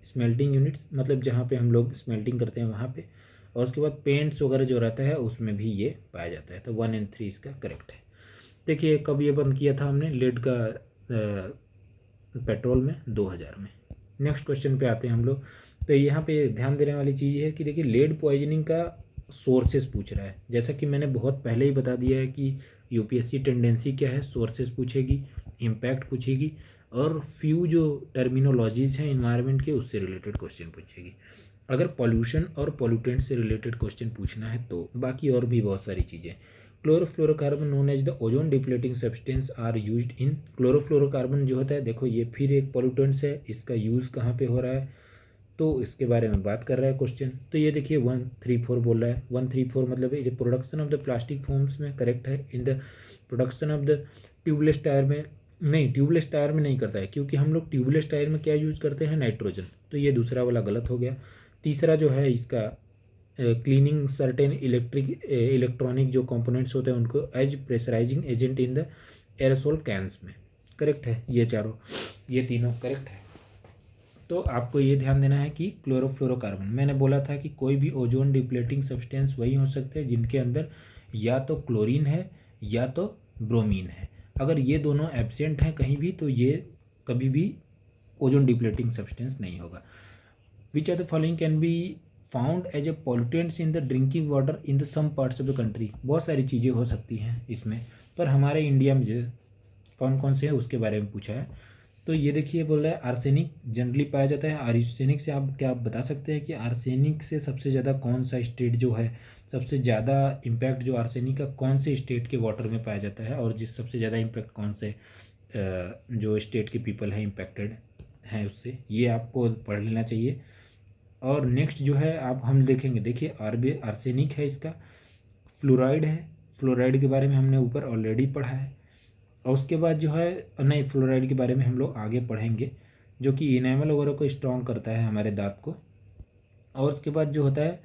स्मेल्टिंग यूनिट्स मतलब जहाँ पे हम लोग स्मेल्टिंग करते हैं वहाँ पे, और उसके बाद पेंट्स वगैरह जो रहता है उसमें भी ये पाया जाता है, तो 1 और 3 इसका करेक्ट है। देखिए कब ये बंद किया था हमने लेड का पेट्रोल में, 2000 में। नेक्स्ट क्वेश्चन पे आते हैं हम लोग। तो यहाँ पे ध्यान देने वाली चीज़ है कि देखिए लेड पॉइजनिंग का सोर्सेज पूछ रहा है, जैसा कि मैंने बहुत पहले ही बता दिया है कि यूपीएससी टेंडेंसी क्या है, सोर्सेज पूछेगी, इम्पैक्ट पूछेगी और फ्यू जो टर्मिनोलॉजीज हैं इन्वायरमेंट के उससे रिलेटेड क्वेश्चन पूछेगी। अगर पॉल्यूशन और पॉल्यूटेंट से रिलेटेड क्वेश्चन पूछना है तो बाकी और भी बहुत सारी चीज़ें। Chlorofluorocarbon known as the ozone depleting substance are used in. Chlorofluorocarbon जो होता है, देखो ये फिर एक पॉल्यूटेंट्स है, इसका यूज़ कहाँ पे हो रहा है तो इसके बारे में बात कर रहा है क्वेश्चन। तो ये देखिए 134 बोल रहा है, 134 मतलब ये production of the plastic foams में करेक्ट है। In the production of the tubeless tyre में नहीं, ट्यूबलेस टायर में नहीं करता है क्योंकि हम लोग ट्यूबलेस टायर में क्या यूज़ करते हैं, नाइट्रोजन, तो ये दूसरा वाला गलत हो गया। तीसरा जो है इसका क्लीनिंग सर्टेन इलेक्ट्रॉनिक जो कंपोनेंट्स होते हैं उनको as pressurising agent in the aerosol cans में, करेक्ट है। ये तीनों करेक्ट है। तो आपको ये ध्यान देना है कि क्लोरोफ्लोरोकार्बन, मैंने बोला था कि कोई भी ओजोन डिप्लेटिंग सब्सटेंस वही हो सकते हैं जिनके अंदर या तो क्लोरीन है या तो ब्रोमीन है। अगर ये दोनों एब्सेंट हैं कहीं भी तो ये कभी भी ओजोन डिप्लेटिंग सब्सटेंस नहीं होगा। Which are the following can be found as a pollutants in the drinking water in the some parts of the country. बहुत सारी चीज़ें हो सकती हैं इसमें, पर हमारे इंडिया में कौन कौन से हैं उसके बारे में पूछा है। तो ये देखिए बोल रहा है आर्सेनिक जनरली पाया जाता है। आर्सेनिक से आप क्या बता सकते हैं कि आर्सेनिक से सबसे ज़्यादा कौन सा स्टेट जो है, सबसे ज़्यादा इम्पैक्ट जो आर्सेनिक का कौन से स्टेट के वाटर में पाया जाता है, और जिस सबसे ज़्यादा इम्पैक्ट कौन से जो स्टेट के पीपल हैं इम्पैक्टेड हैं उससे, ये आपको पढ़ लेना चाहिए। और नेक्स्ट जो है आप हम देखेंगे, देखिए आर्सेनिक है, इसका फ्लोराइड है, फ्लोराइड के बारे में हमने ऊपर ऑलरेडी पढ़ा है। और उसके बाद जो है नहीं, फ्लोराइड के बारे में हम लोग आगे पढ़ेंगे, जो कि इनेमल वगैरह को स्ट्रॉन्ग करता है हमारे दांत को। और उसके बाद जो होता है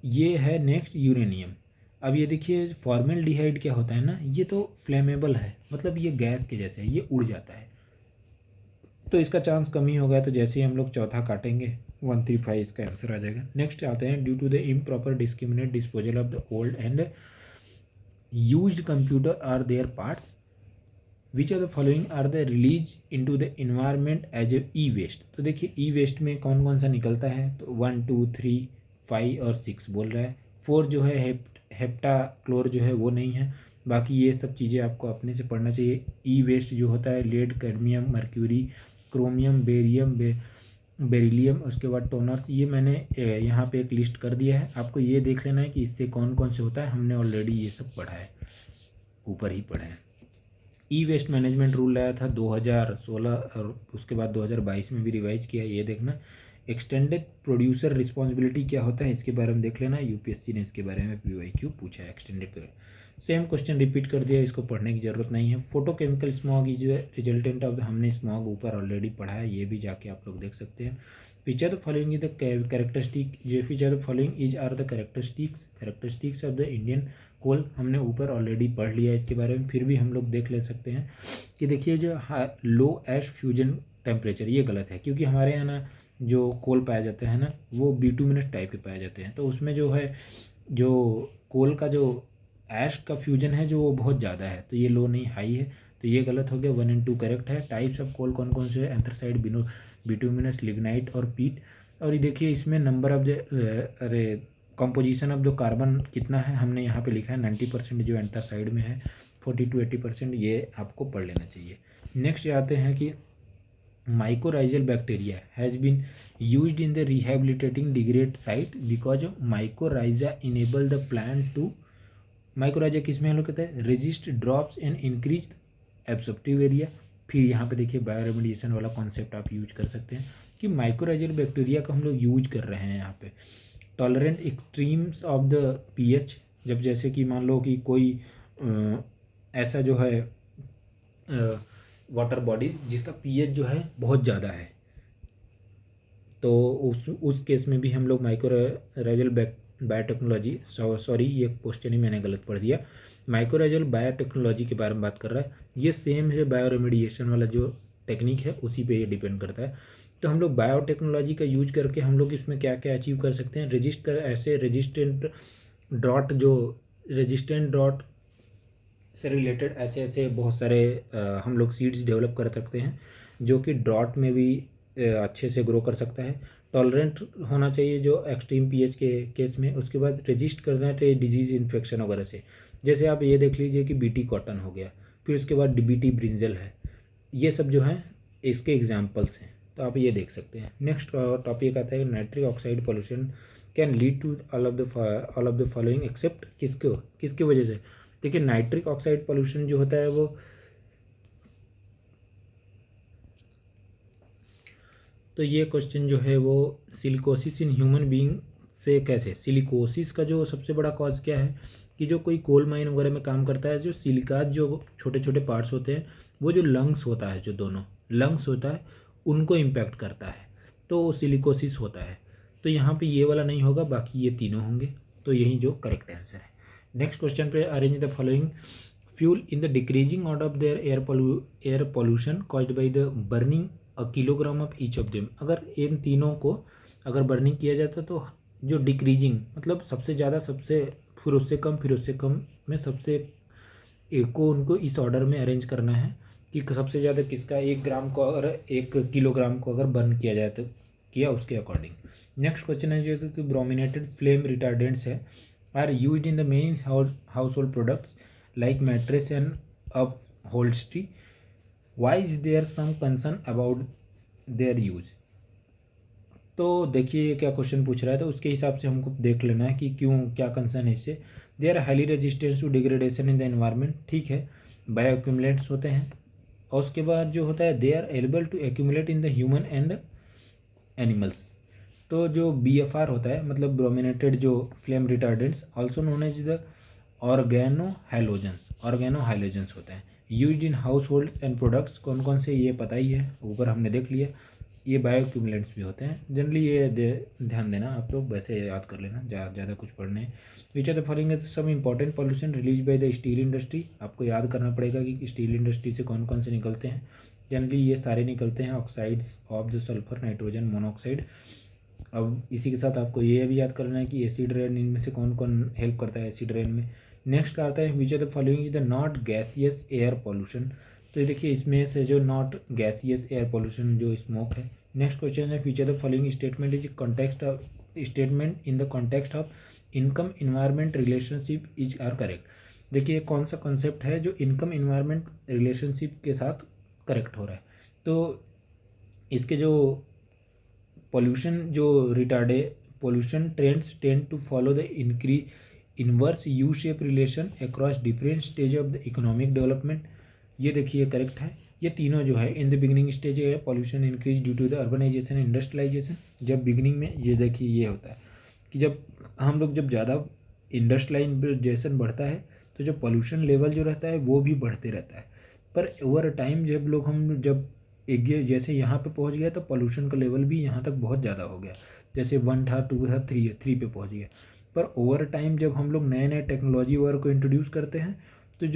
ये है नेक्स्ट यूरेनियम। अब ये देखिए फॉर्मेल्डिहाइड क्या होता है ना, ये तो फ्लेमेबल है, मतलब ये गैस के जैसे है, ये उड़ जाता है, तो इसका चांस कम ही होगा। तो जैसे ही हम लोग चौथा काटेंगे 135 इसका आंसर आ जाएगा। नेक्स्ट आते हैं, due to the improper discriminate disposal of the old and used computer are their parts, which are the following are the release in to the environment as a e waste. तो देखिए ई waste में कौन कौन सा निकलता है, तो 1 2 3 5 और 6 बोल रहा है। 4 जो है हेप्टाक्लोर जो है वो नहीं है। बाकी ये सब चीज़ें आपको अपने से पढ़ना चाहिए। ई वेस्ट जो होता है lead, cadmium, mercury, chromium, beryllium, उसके बाद टोनर्स, ये मैंने यहाँ पे एक लिस्ट कर दिया है। आपको ये देख लेना है कि इससे कौन कौन से होता है, हमने ऑलरेडी ये सब पढ़ा है, ऊपर ही पढ़ा है। ई वेस्ट मैनेजमेंट रूल आया था 2016 और उसके बाद 2022 में भी रिवाइज किया, ये देखना। एक्सटेंडेड प्रोड्यूसर रिस्पॉन्सिबिलिटी क्या होता है इसके बारे में देख लेना, यूपीएससी ने इसके बारे में PYQ पूछा है। एक्सटेंडेड सेम क्वेश्चन रिपीट कर दिया, इसको पढ़ने की ज़रूरत नहीं है। Photochemical smog is resultant of, हमने स्मॉग ऊपर ऑलरेडी पढ़ा है, ये भी जाके आप लोग देख सकते हैं। Which are the following is the characteristic, जो which are the following is are the characteristics of the Indian coal, हमने ऊपर ऑलरेडी पढ़ लिया है इसके बारे में, फिर भी हम लोग देख ले सकते हैं कि देखिए जो लो एश फ्यूजन टेम्परेचर, ये गलत है, क्योंकि हमारे यहाँ ना जो कोल पाया जाता है ना वो बिटुमिनस टाइप के पाए जाते हैं, तो उसमें जो है जो कोल का जो ऐश का फ्यूजन है जो वो बहुत ज़्यादा है, तो ये लो नहीं हाई है, तो ये गलत हो गया। 1 और 2 करेक्ट है। टाइप्स ऑफ कोल कौन कौन से है, एंथ्रासाइट, बिटुमिनस, लिग्नाइट और पीट। और ये देखिए इसमें number of the composition of the carbon कितना है, हमने यहाँ पे लिखा है 90% जो एंथ्रासाइड में है, 40 to 80%, ये आपको पढ़ लेना चाहिए। नेक्स्ट आते हैं कि mycorrhizal bacteria has been used in the rehabilitating degrade site because mycorrhiza enable the plant to, mycorrhiza किसमें हम लोग कहते हैं, resist drops and increase absorptive area। फिर यहाँ पे देखिए बायोरेमिडिएशन वाला कॉन्सेप्ट आप यूज कर सकते हैं कि माइक्रोराइजल बैक्टीरिया का हम लोग यूज कर रहे हैं यहाँ पे। Tolerant extremes of the pH, जब जैसे कि मान लो कि कोई ऐसा जो है वाटर बॉडी जिसका पीएच जो है बहुत ज़्यादा है, तो उस केस में भी हम लोग माइक्रोराइजल बायोटेक्नोलॉजी, सॉरी ये क्वेश्चन ही मैंने गलत पढ़ दिया, माइक्रोराइजल बायोटेक्नोलॉजी के बारे में बात कर रहा है। ये सेम है बायोरेमिडिएशन वाला जो टेक्निक है उसी पे ये डिपेंड करता है। तो हम लोग बायोटेक्नोलॉजी का यूज करके हम लोग इसमें क्या क्या अचीव कर सकते हैं, रेजिस्टेंट ड्रॉट से रिलेटेड ऐसे ऐसे बहुत सारे हम लोग सीड्स डेवलप कर सकते हैं जो कि ड्रॉट में भी अच्छे से ग्रो कर सकता है। टॉलरेंट होना चाहिए जो एक्सट्रीम पीएच के केस में। उसके बाद रेजिस्ट करना चाहिए डिजीज़ इन्फेक्शन वगैरह से, जैसे आप ये देख लीजिए कि बीटी कॉटन हो गया, फिर उसके बाद बीटी ब्रिंजल है, ये सब जो है इसके एग्जाम्पल्स हैं, तो आप ये देख सकते हैं। नेक्स्ट टॉपिक आता है nitric oxide pollution can lead to all of the following except, किसके वजह से। देखिए नाइट्रिक ऑक्साइड पॉल्यूशन जो होता है वो तो ये क्वेश्चन जो है वो सिलिकोसिस इन ह्यूमन बीइंग से कैसे, सिलिकोसिस का जो सबसे बड़ा कॉज क्या है कि जो कोई कोल माइन वगैरह में काम करता है, जो सिलिकाज जो छोटे छोटे पार्ट्स होते हैं वो जो लंग्स होता है, जो दोनों लंग्स होता है उनको इम्पैक्ट करता है, तो सिलिकोसिस होता है। तो यहाँ पे ये वाला नहीं होगा, बाकी ये तीनों होंगे, तो यही जो करेक्ट आंसर है। नेक्स्ट क्वेश्चन पे, arrange the following fuel in the decreasing out of their air pollution caused by the burning a kilogram of each of them. अगर इन तीनों को अगर बर्निंग किया जाता तो जो डिक्रीजिंग मतलब सबसे ज़्यादा, सबसे फिर उससे कम में सबसे एक को उनको इस ऑर्डर में अरेंज करना है कि सबसे ज़्यादा किसका 1 ग्राम को अगर 1 किलोग्राम को अगर बर्न किया जाए तो किया उसके अकॉर्डिंग। नेक्स्ट क्वेश्चन है जो कि ब्रोमिनेटेड फ्लेम रिटार्डेंट्स है are used in the main household products like mattress and upholstery, why is there some concern about their use. तो देखिए क्या क्वेश्चन पूछ रहा है, तो उसके हिसाब से हमको देख लेना है कि क्यों, क्या कंसर्न है इससे। They are highly resistance to degradation in the environment, ठीक है, बायो एक्यूमुलेट्स होते हैं। और उसके बाद जो होता है they are able to accumulate in the human and animals. तो जो BFR होता है मतलब ब्रोमिनेटेड जो flame retardants also known as the organohalogens होता है, used in household and products. कौन कौन से ये पता ही है, ऊपर हमने देख लिया। ये बायो एक्यूमुलेंट्स भी होते हैं। जनरली ये ध्यान देना आप लोग, वैसे याद कर लेना, ज़्यादा कुछ पढ़ने। Which are the following is some important pollution release by the steel industry. आपको याद करना पड़ेगा कि स्टील इंडस्ट्री से कौन कौन से निकलते हैं। जनरली ये सारे निकलते हैं oxides of the sulphur, nitrogen monoxide. अब इसी के साथ आपको ये भी याद करना है कि एसिड रेन इनमें से कौन कौन हेल्प करता है एसिड रेन में। नेक्स्ट आता है which are the following is the not gaseous air pollution. तो ये देखिए इसमें से जो नॉट गैसियस एयर पॉल्यूशन जो स्मोक है। नेक्स्ट क्वेश्चन है which are the following statement is context of statement in the context of income environment relationship is are correct. देखिए कौन सा कॉन्सेप्ट है जो इनकम इन्वायरमेंट रिलेशनशिप के साथ करेक्ट हो रहा है। तो इसके जो पोल्यूशन जो रिटार्डे pollution trends tend to follow the inverse U shape relation across different stage of the economic development. ये देखिए करेक्ट है। ये तीनों जो है इन द बिगिनिंग स्टेज है pollution increase due to the urbanisation industrialisation. जब बिगिनिंग में ये देखिए ये होता है कि जब हम लोग जब ज़्यादा इंडस्ट्रियलाइजेशन बढ़ता है तो जो पॉल्यूशन लेवल जो रहता है वो भी बढ़ते रहता है। पर ओवर टाइम जब एक जैसे यहाँ पे पहुँच गया तो पॉल्यूशन का लेवल भी यहाँ तक बहुत ज़्यादा हो गया। जैसे 1 था, 2 था, 3 पे पहुँच गया। पर ओवर टाइम जब हम लोग नए नए टेक्नोलॉजी वगैरह को इंट्रोड्यूस करते हैं तो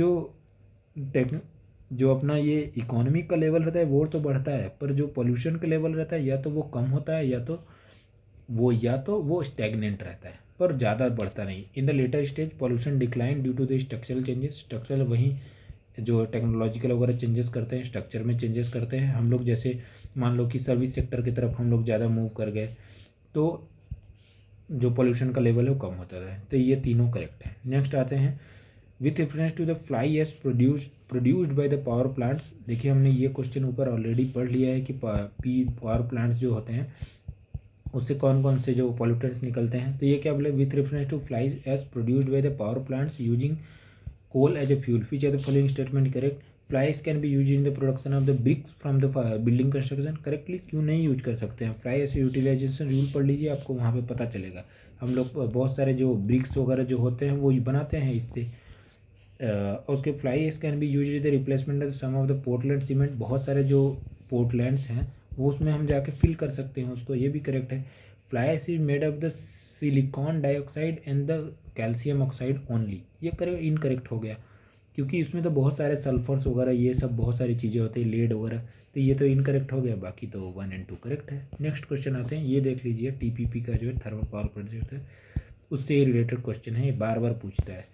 जो अपना ये इकोनॉमी का लेवल रहता है वो तो बढ़ता है, पर जो पॉल्यूशन का लेवल रहता है या तो वो कम होता है या तो वो स्टैग्नेंट रहता है, पर ज़्यादा बढ़ता नहीं। In the later stage pollution decline due to the structural changes. Structural वहीं जो टेक्नोलॉजिकल वगैरह चेंजेस करते हैं, स्ट्रक्चर में चेंजेस करते हैं हम लोग। जैसे मान लो कि सर्विस सेक्टर की तरफ हम लोग ज़्यादा मूव कर गए तो जो पोल्यूशन का लेवल है वो कम होता है। तो ये तीनों करेक्ट है। नेक्स्ट आते हैं with reference to the fly ash produced by the power plants. देखिए हमने ये क्वेश्चन ऊपर ऑलरेडी पढ़ लिया है कि पावर प्लांट्स जो होते हैं उससे कौन कौन से जो पॉल्यूटेंट्स निकलते हैं। तो ये क्या बोले with reference to fly ash produced by the power plants using coal as a fuel. Which are the following statement correct? Flies can be used in the production of the bricks from the building construction. Correctly क्यों नहीं use कर सकते हैं? Fly ऐसे utilisation rule पढ़ लीजिए, आपको वहाँ पे पता चलेगा। हम लोग बहुत सारे जो ब्रिक्स वगैरह जो होते हैं वो बनाते हैं इससे। उसके fly ash can be use the replacement of some of the Portland cement. बहुत सारे जो पोर्टलैंड्स हैं वो उसमें हम जाके फिल कर सकते हैं उसको, ये भी करेक्ट है। Fly ash is made of the silicon dioxide and the calcium oxide only. ये इनकरेक्ट हो गया क्योंकि इसमें तो बहुत सारे सल्फर्स वगैरह ये सब बहुत सारी चीज़ें होती हैं, लेड वगैरह, तो ये तो इनकरेक्ट हो गया। बाकी तो 1 और 2 करेक्ट है। नेक्स्ट क्वेश्चन आते हैं, ये देख लीजिए टीपीपी का जो है थर्मल पावर प्रोजेक्ट है उससे रिलेटेड क्वेश्चन है, ये बार बार पूछता है।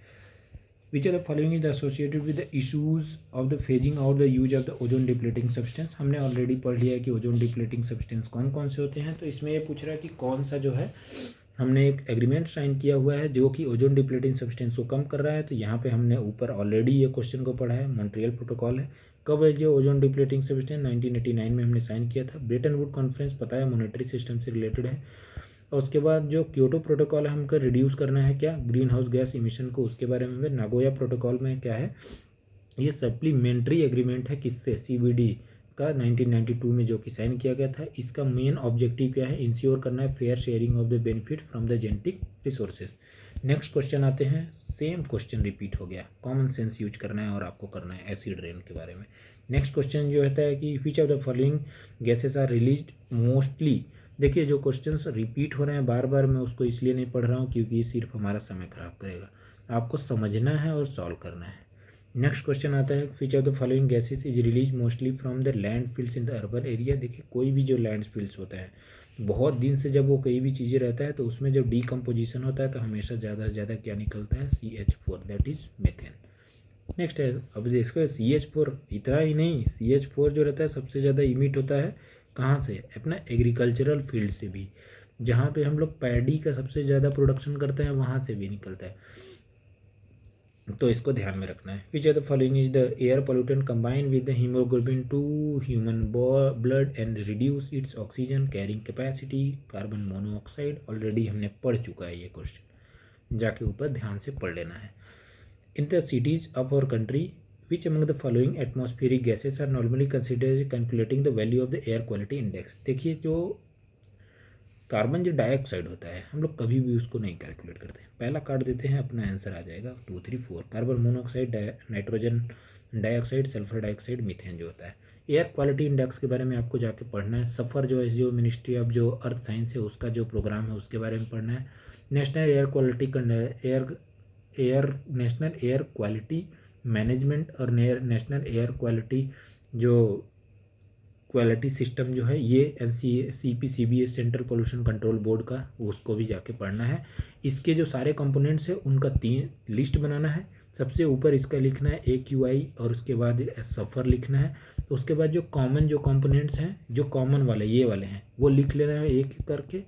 Which are the following is associated with the issues of the phasing out the use of the ozone depleting substance. हमने ऑलरेडी पढ़ लिया है कि ओजोन डिप्लीटिंग सब्सटेंस कौन कौन से होते हैं। तो इसमें ये पूछ रहा है कि कौन सा जो है हमने एक एग्रीमेंट साइन किया हुआ है जो कि ओजोन डिप्लीटिंग सब्सटेंस को कम कर रहा है। तो यहाँ पे हमने ऊपर ऑलरेडी ये क्वेश्चन को पढ़ा है, मॉन्ट्रियल प्रोटोकॉल है। कब है जो ओजोन डिप्लीटिंग सब्सटेंस? 1989 में हमने साइन किया था। ब्रेटन वुड कॉन्फ्रेंस पता है मॉनेटरी सिस्टम से रिलेटेड है। और उसके बाद जो क्योटो प्रोटोकॉल है हमको रिड्यूस करना है क्या ग्रीन हाउस गैस इमिशन को, उसके बारे में। नागोया प्रोटोकॉल में क्या है, ये सप्लीमेंट्री एग्रीमेंट है किससे? CBD का 1992 में जो कि साइन किया गया था। इसका मेन ऑब्जेक्टिव क्या है? इंश्योर करना है fair sharing of the benefit from the genetic resources. Next question आते हैं, सेम क्वेश्चन रिपीट हो गया, कॉमन सेंस यूज करना है और आपको करना है एसिड रेन के बारे में। नेक्स्ट क्वेश्चन जो होता है कि which of the following gases are released mostly. देखिए जो क्वेश्चंस रिपीट हो रहे हैं बार बार, मैं उसको इसलिए नहीं पढ़ रहा हूँ क्योंकि ये सिर्फ हमारा समय खराब करेगा। आपको समझना है और सॉल्व करना है। नेक्स्ट क्वेश्चन आता है which of the following gases is release mostly from the landfills in the urban area. देखिए कोई भी जो लैंड फिल्स होता है बहुत दिन से जब वो कई भी चीज़ें रहता है तो उसमें जब डीकम्पोजिशन होता है तो हमेशा ज़्यादा से ज़्यादा क्या निकलता है? CH4, that is methane. Next है, अब देखो CH4 इतना ही नहीं, CH4 जो रहता है सबसे ज़्यादा इमिट होता है कहाँ से? अपना एग्रीकल्चरल फील्ड से भी, जहाँ पे हम लोग पैडी का सबसे ज़्यादा प्रोडक्शन करते हैं वहाँ से भी निकलता है, तो इसको ध्यान में रखना है। Which are the following is the air pollutant combine with the haemoglobin to human blood and reduce its oxygen carrying capacity? Carbon monoxide. Already हमने पढ़ चुका है ये क्वेश्चन, जाके ऊपर ध्यान से पढ़ लेना है। In the cities of our country which among the following atmospheric gases are normally considered calculating the value of the air quality index. देखिए जो कार्बन जो डाइऑक्साइड होता है हम लोग कभी भी उसको नहीं कैलकुलेट करते, पहला काट देते हैं अपना आंसर आ जाएगा 2, 3, 4। Carbon monoxide, nitrogen dioxide, sulphur dioxide, methane जो होता है एयर क्वालिटी इंडेक्स के बारे में आपको जाके पढ़ना है। सफ़र जो है जो मिनिस्ट्री ऑफ जो अर्थ साइंस है उसका जो प्रोग्राम है उसके बारे में पढ़ना है। नेशनल एयर क्वालिटी मैनेजमेंट और नेशनल एयर क्वालिटी जो क्वालिटी सिस्टम जो है ये CPCB central pollution control board का, उसको भी जाके पढ़ना है। इसके जो सारे कंपोनेंट्स हैं उनका 3 लिस्ट बनाना है। सबसे ऊपर इसका लिखना है AQI और उसके बाद सफ़र लिखना है। तो उसके बाद जो कॉमन जो कंपोनेंट्स हैं, जो कॉमन वाले ये वाले हैं वो लिख लेना है एक एक करके,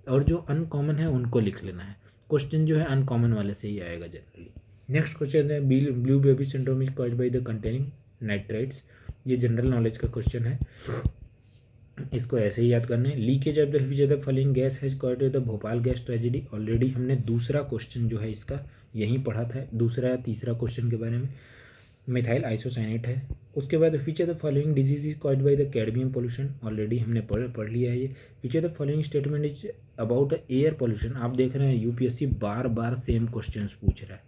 और जो अनकॉमन है उनको लिख लेना है। क्वेश्चन जो है अनकॉमन वाले से ही आएगा जनरली। नेक्स्ट क्वेश्चन है blue baby syndrome is caused by the containing nitrites. ये जनरल नॉलेज का क्वेश्चन है, इसको ऐसे ही याद करना है। Leakage of the which of the following gas has caused the Bhopal gas tragedy. Already हमने दूसरा क्वेश्चन जो है इसका यहीं पढ़ा था, दूसरा या तीसरा क्वेश्चन के बारे में। मिथाइल आइसोसाइनेट है। उसके बाद which of the following disease is caused by the cadmium pollution. Already हमने पढ़ लिया है ये। Which of the following statement is about the air pollution. आप देख रहे हैं यूपीएससी बार बार सेम क्वेश्चन पूछ रहा है।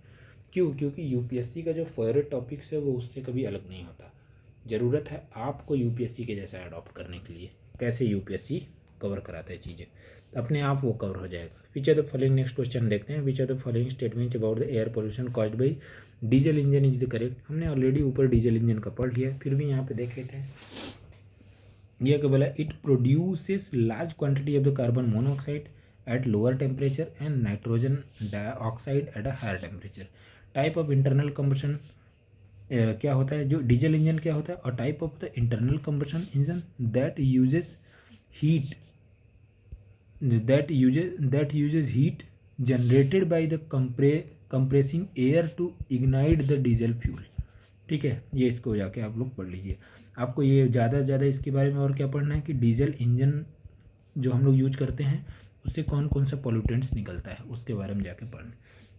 क्यों? क्योंकि यूपीएससी का जो फेवरेट टॉपिक्स है वो उससे कभी अलग नहीं होता। ज़रूरत है आपको यूपीएससी के जैसा अडॉप्ट करने के लिए। कैसे यूपीएससी कवर कराता है चीज़ें, अपने आप वो कवर हो जाएगा। Which are the following, next question देखते हैं। Which are the following statement about the air pollution caused by diesel engine is the correct. हमने ऑलरेडी ऊपर डीजल इंजन का पढ़ लिया, फिर भी यहाँ पे देख लेते हैं। यह क्या बोला? It produces large quantity of the carbon monoxide at lower temperature and nitrogen dioxide at a higher temperature. Type of internal combustion क्या होता है? जो डीजल इंजन क्या होता है? और type of the internal combustion engine that uses heat heat generated by the compressing air to ignite the diesel fuel। ठीक है, ये इसको जाके आप लोग पढ़ लीजिए। आपको ये ज़्यादा से ज़्यादा इसके बारे में और क्या पढ़ना है कि डीजल इंजन जो हम लोग यूज करते हैं उससे कौन कौन सा पॉल्यूटेंट्स निकलता है उसके बारे में जाके पढ़ना।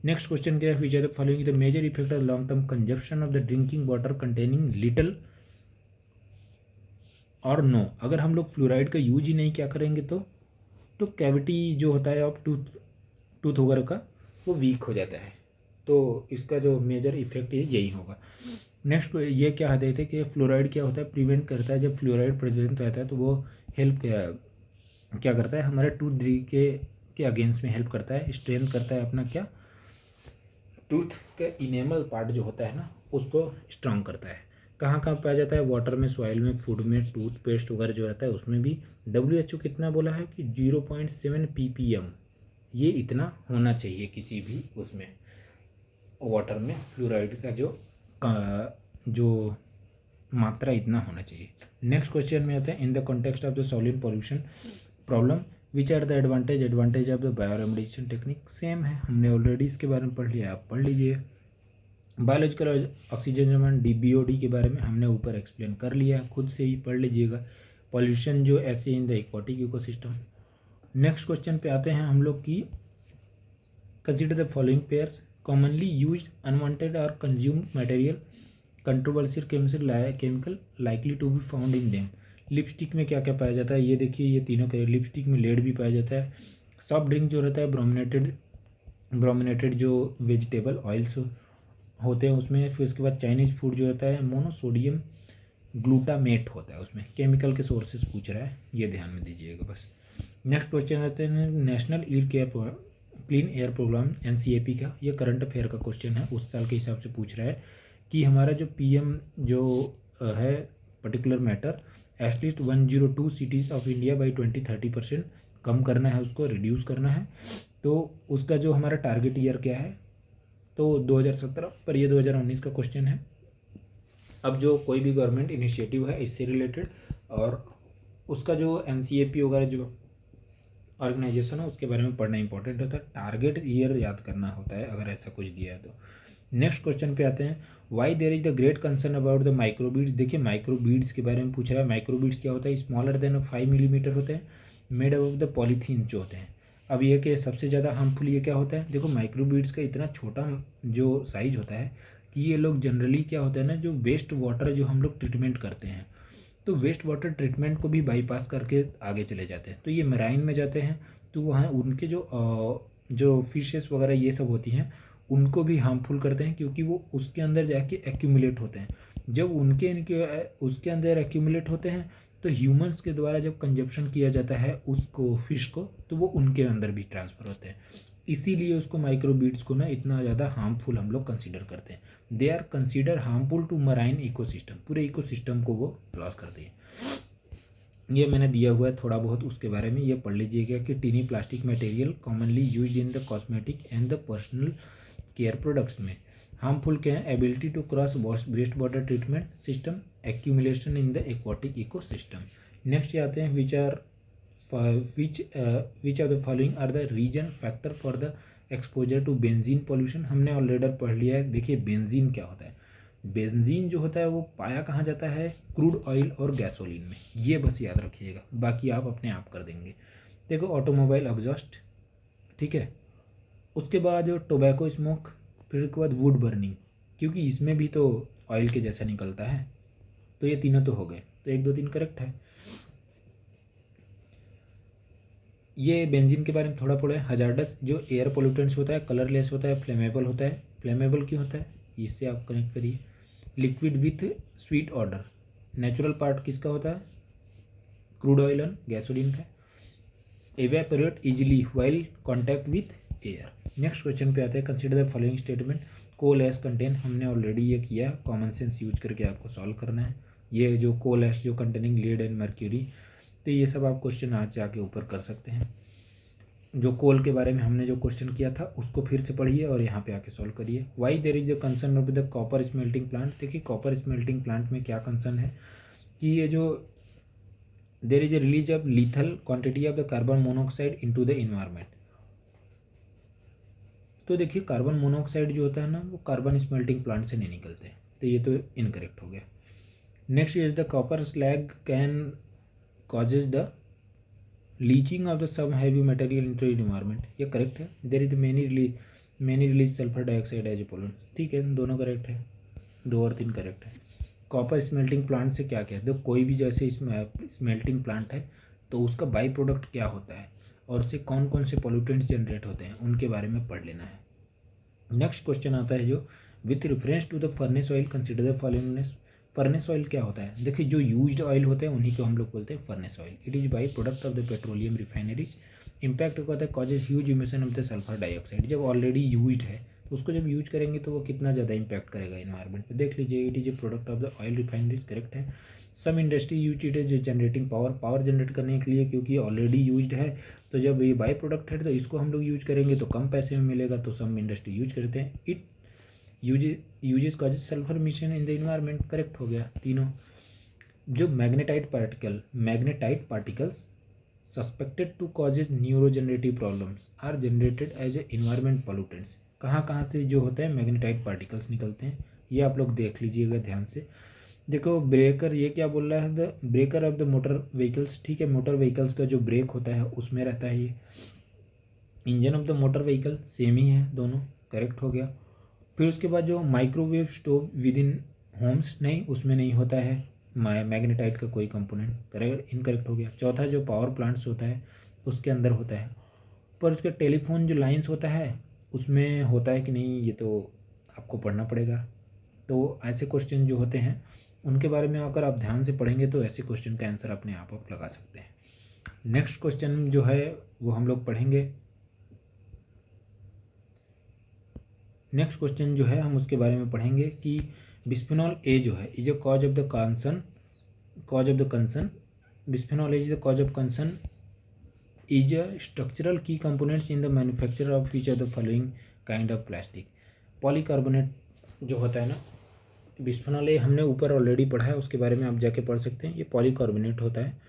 नेक्स्ट क्वेश्चन क्या है? Which are the following the major effect of long term consumption of the drinking water containing little or no. अगर हम लोग फ्लोराइड का यूज ही नहीं क्या करेंगे तो कैविटी जो होता है अब टूथ वगैरह का वो वीक हो जाता है। तो इसका जो मेजर इफेक्ट है यही होगा। नेक्स्ट ये क्या कहते थे कि फ्लोराइड क्या होता है? प्रिवेंट करता है। जब फ्लोराइड प्रेजेंट रहता है तो वो हेल्प क्या करता है? हमारे टूथ के अगेंस्ट में हेल्प करता है, स्ट्रेंथ करता है अपना क्या, टूथ का इनेमल पार्ट जो होता है ना उसको स्ट्रांग करता है। कहाँ कहाँ पाया जाता है? वाटर में, सॉइल में, फूड में, टूथपेस्ट वगैरह जो रहता है उसमें भी। WHO कितना बोला है कि 0.7 ppm, ये इतना होना चाहिए किसी भी उसमें वाटर में फ्लोराइड का जो मात्रा इतना होना चाहिए। नेक्स्ट क्वेश्चन में आता है in the context of the solid pollution problem which are the advantage of the bioremediation technique. Same है, हमने ऑलरेडी इसके बारे में पढ़ लिया, आप पढ़ लीजिए। बायोलॉजिकल ऑक्सीजन डिमांड DBOD के बारे में हमने ऊपर एक्सप्लेन कर लिया, खुद से ही पढ़ लीजिएगा। पॉल्यूशन जो ऐसे in the aquatic ecosystem. Next question पे आते हैं हम लोग की consider the following pairs commonly used unwanted और consumed material controversial chemical likely to be found in them. Lipstick में क्या क्या पाया जाता है? ये देखिए, ये तीनों के लिपस्टिक में लेड भी पाया जाता है। सॉफ्ट ड्रिंक जो रहता है ब्रोमिनेटेड जो वेजिटेबल ऑयल्स होते हैं उसमें। फिर उसके बाद चाइनीज़ फूड जो होता है मोनोसोडियम ग्लूटामेट होता है उसमें। केमिकल के सोर्सेज पूछ रहा है, ये ध्यान में दीजिएगा बस। नेक्स्ट क्वेश्चन आते हैं National Clean Air Programme NCAP का। ये करंट अफेयर का क्वेश्चन है, उस साल के हिसाब से पूछ रहा है कि हमारा जो PM जो है particular matter at least 102 cities of India by 20-30% कम करना है, उसको रिड्यूस करना है। तो उसका जो हमारा टारगेट ईयर क्या है? तो 2017, पर ये 2019 का क्वेश्चन है। अब जो कोई भी गवर्नमेंट इनिशिएटिव है इससे रिलेटेड और उसका जो NCAP वगैरह जो ऑर्गेनाइजेशन है उसके बारे में पढ़ना इंपॉर्टेंट होता है। टारगेट ईयर याद करना होता है अगर ऐसा कुछ दिया है तो। नेक्स्ट क्वेश्चन पे आते हैं why there is the great concern about the microbeads. देखिए माइक्रोबीड्स के बारे में पूछ रहा है। माइक्रोबीड्स क्या होता है? स्मॉलर देन 5 मिलीमीटर होते हैं, made up of the polythene जो होते हैं। अब ये कि सबसे ज़्यादा हार्मफुल ये क्या होता है? देखो माइक्रोबीड्स का इतना छोटा जो साइज होता है कि ये लोग जनरली क्या होता है ना, जो वेस्ट वाटर जो हम लोग ट्रीटमेंट करते हैं तो वेस्ट वाटर ट्रीटमेंट को भी बाईपास करके आगे चले जाते हैं। तो ये मेराइन में जाते हैं तो वहाँ उनके जो फिशेस वगैरह ये सब होती हैं उनको भी हार्मफुल करते हैं क्योंकि वो उसके अंदर जाके एक्यूमुलेट होते हैं। जब उनके उसके अंदर एक्यूमुलेट होते हैं तो ह्यूमंस के द्वारा जब कंजप्शन किया जाता है उसको फिश को, तो वो उनके अंदर भी ट्रांसफ़र होते हैं। इसीलिए उसको माइक्रोबीड्स को ना इतना ज़्यादा हार्मफुल हम लोग कंसीडर करते हैं। They are consider harmful to marine ecosystem, पूरे इकोसिस्टम को वो लॉस करती है। ये मैंने दिया हुआ है थोड़ा बहुत उसके बारे में, ये पढ़ लीजिएगा कि tiny plastic material commonly used in the cosmetic and the personal care products में हार्मफुल क्या है? Ability to cross waste water treatment system, accumulation in the aquatic ecosystem. Next आते हैं which of the following are the region factor for the exposure to benzene pollution. हमने already पढ़ लिया है। देखिए बेंजीन क्या होता है। बेंजीन जो होता है वो पाया कहाँ जाता है? क्रूड ऑयल और गैसोलीन में। ये बस याद रखिएगा, बाकी आप अपने आप कर देंगे। देखो ऑटोमोबाइल एग्जॉस्ट, ठीक है, उसके बाद जो टोबैको स्मोक, फिर उसके बाद वुड बर्निंग, क्योंकि इसमें भी तो ऑयल के जैसा निकलता है। तो ये तीनों तो हो गए, तो 1 2 3 करेक्ट है। ये बेंजीन के बारे में थोड़ा पढ़े। हजार्डस जो एयर पोल्यूटेंट्स होता है, कलरलेस होता है, फ्लेमेबल होता है। फ्लेमेबल क्यों होता है? इससे आप कनेक्ट करिए। Liquid with sweet order, natural part किसका होता है? क्रूड ऑयल एंड गैसोलीन का। Evaporate easily while contact with air. Next question पे आते हैं। Consider the following statement. Coal ash contain, हमने ऑलरेडी ये किया, कॉमन सेंस यूज करके आपको सॉल्व करना है। ये जो कोल एश जो कंटेनिंग लीड एंड मर्क्यूरी, तो ये सब आप क्वेश्चन आज जाके ऊपर कर सकते हैं। जो कोल के बारे में हमने जो क्वेश्चन किया था उसको फिर से पढ़िए और यहाँ पे आके सॉल्व करिए। Why there is the concern of the copper smelting plant. देखिए कॉपर स्मेल्टिंग प्लांट में क्या कंसर्न है कि ये जो there is a release of lethal quantity of the carbon monoxide into the environment. तो देखिए कार्बन मोनोऑक्साइड जो होता है ना वो कार्बन स्मेल्टिंग प्लांट से नहीं निकलते, तो ये तो इनकरेक्ट हो गया। Next is the copper slag can causes the leaching of the some heavy material into environment. ये करेक्ट है। There is many release sulphur dioxide as a pollute. ठीक है, दोनों करेक्ट है, 2 और 3 करेक्ट है। कॉपर स्मेल्टिंग प्लांट से क्या कहते हैं? कोई भी जैसे स्मेल्टिंग प्लांट है तो उसका बाई प्रोडक्ट क्या होता है और उससे कौन कौन से पोल्यूटेंट्स जनरेट होते हैं उनके बारे में पढ़ लेना है। नेक्स्ट क्वेश्चन आता है जो with reference to the furnace oil consider the following. Furnace oil क्या होता है? देखिए जो यूज्ड ऑयल होते हैं उन्हीं को हम लोग बोलते हैं furnace oil. It is by product of the petroleum refineries. Impact क्या होता है? Causes huge emission of the sulphur dioxide. जब ऑलरेडी यूज्ड है तो उसको जब यूज करेंगे तो वो कितना ज़्यादा इंपैक्ट करेगा इन्वायरमेंट पे। देख लीजिए it is a product of the oil refineries, correct है। Some industry use it is generating power generate करने के लिए, क्योंकि ऑलरेडी यूज्ड है तो जब ये बाई प्रोडक्ट है तो इसको हम लोग यूज करेंगे तो कम पैसे में मिलेगा, तो सम इंडस्ट्री यूज करते हैं। It uses causes sulphur emission in the environment, correct हो गया तीनों। जो magnetite particles suspected to causes neurodegenerative problems are generated as a environment pollutants. कहाँ से जो होते हैं मैग्नेटाइट पार्टिकल्स निकलते हैं, ये आप लोग देख लीजिएगा ध्यान से। देखो ब्रेकर, ये क्या बोल रहा है? The breaker of the motor vehicles. ठीक है, मोटर व्हीकल्स का जो ब्रेक होता है उसमें रहता है ये। Engine of the motor vehicle same ही है दोनों, करेक्ट हो गया। फिर उसके बाद जो microwave stove within homes, नहीं उसमें नहीं होता है मैग्नेटाइट का कोई कंपोनेंट, करेक्ट इनकरेक्ट हो गया। चौथा जो पावर प्लांट्स होता है उसके अंदर होता है, पर उसके टेलीफोन जो लाइंस होता है उसमें होता है कि नहीं ये तो आपको पढ़ना पड़ेगा। तो ऐसे क्वेश्चन जो होते हैं उनके बारे में अगर आप ध्यान से पढ़ेंगे तो ऐसे क्वेश्चन का आंसर अपने आप लगा सकते हैं। नेक्स्ट क्वेश्चन जो है वो हम लोग पढ़ेंगे। नेक्स्ट क्वेश्चन जो है हम उसके बारे में पढ़ेंगे कि बिस्फेनॉल ए जो है is a cause of the concern. Bisphenol A is the cause of concern is a structural की components in the manufacture of which of the following kind of plastic. Polycarbonate जो होता है ना, bisphenol A हमने ऊपर already पढ़ा है, उसके बारे में आप जाके पढ़ सकते हैं। ये पॉलीकार्बोनेट होता है,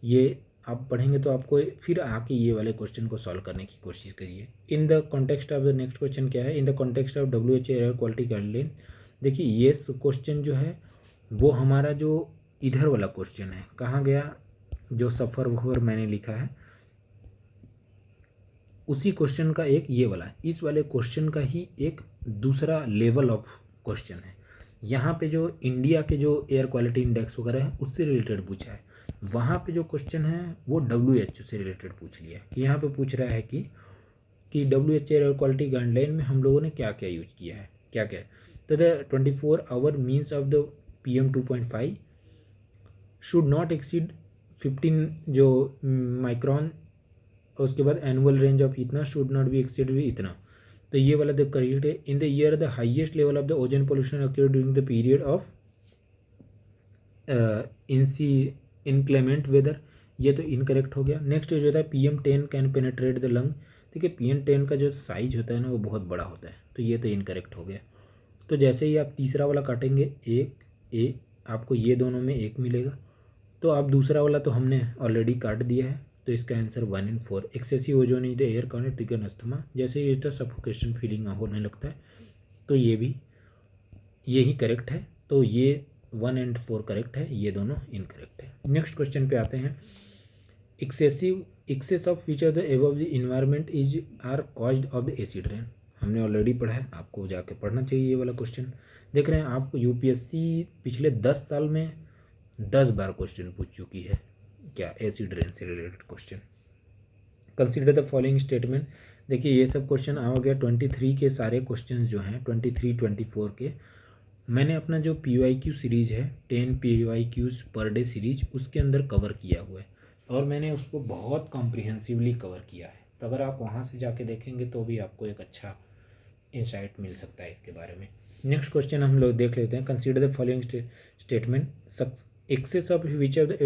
ये आप पढ़ेंगे तो आपको फिर आके ये वाले क्वेश्चन को सॉल्व करने की कोशिश करिए। इन the context of the next question क्या है? In the context of WHO air quality guideline. देखिए ये क्वेश्चन जो है वो हमारा जो इधर वाला क्वेश्चन है, कहाँ गया? जो सफ़र वफर मैंने लिखा है उसी क्वेश्चन का एक ये वाला है, इस वाले क्वेश्चन का ही एक दूसरा लेवल ऑफ क्वेश्चन है। यहाँ पे जो इंडिया के जो एयर क्वालिटी इंडेक्स वगैरह है उससे रिलेटेड पूछा है। वहाँ पे जो क्वेश्चन है वो WHO से रिलेटेड पूछ लिया है। कि यहाँ पे पूछ रहा है कि WHO एयर क्वालिटी गाइडलाइन में हम लोगों ने क्या क्या यूज किया है, क्या क्या है। तो the 24 hour means of the PM2.5 should not exceed 15 जो माइक्रॉन, उसके बाद एनुअल रेंज ऑफ इतना शुड नॉट बी एक्सीड भी इतना। तो ये वाला द करेक्ट है। In the year the highest level of the ozone pollution occur during the period of inclement weather, ये तो इनकरेक्ट हो गया। नेक्स्ट जो होता है PM10 can penetrate the lung. देखिए PM10 का जो साइज होता है ना वो बहुत बड़ा होता है, तो ये तो इनकरेक्ट हो गया। तो जैसे ही आप तीसरा वाला काटेंगे एक आपको ये दोनों में 1 मिलेगा। तो आप दूसरा वाला तो हमने ऑलरेडी काट दिया है, तो इसका answer 1 and 4। Excessive ozone in the air can trigger asthma, जैसे ये तो सफोकेशन फीलिंग होने लगता है, तो ये भी यही करेक्ट है। तो ये 1 and 4 करेक्ट है, ये दोनों इनकरेक्ट है। नेक्स्ट क्वेश्चन पे आते हैं। Excess of which of the above the environment is are caused of the acid rain, हमने ऑलरेडी पढ़ा है, आपको जाके पढ़ना चाहिए ये वाला क्वेश्चन। देख रहे हैं आपको यूपीएससी पिछले 10 साल में 10 बार क्वेश्चन पूछ चुकी है, क्या एसिड रेन से related question. Consider the following statement. देखिए ये सब क्वेश्चन आ गया 23 के सारे क्वेश्चन जो हैं 23-24 के। मैंने अपना जो PYQ सीरीज़ है 10 PYQs पर डे सीरीज उसके अंदर कवर किया हुआ है, और मैंने उसको बहुत कॉम्प्रिहेंसिवली कवर किया है। तो अगर आप वहाँ से जाके देखेंगे तो भी आपको एक अच्छा इंसाइट मिल सकता है इसके बारे में। नेक्स्ट क्वेश्चन हम लोग देख लेते हैं। Consider the following statement. Excess of which of the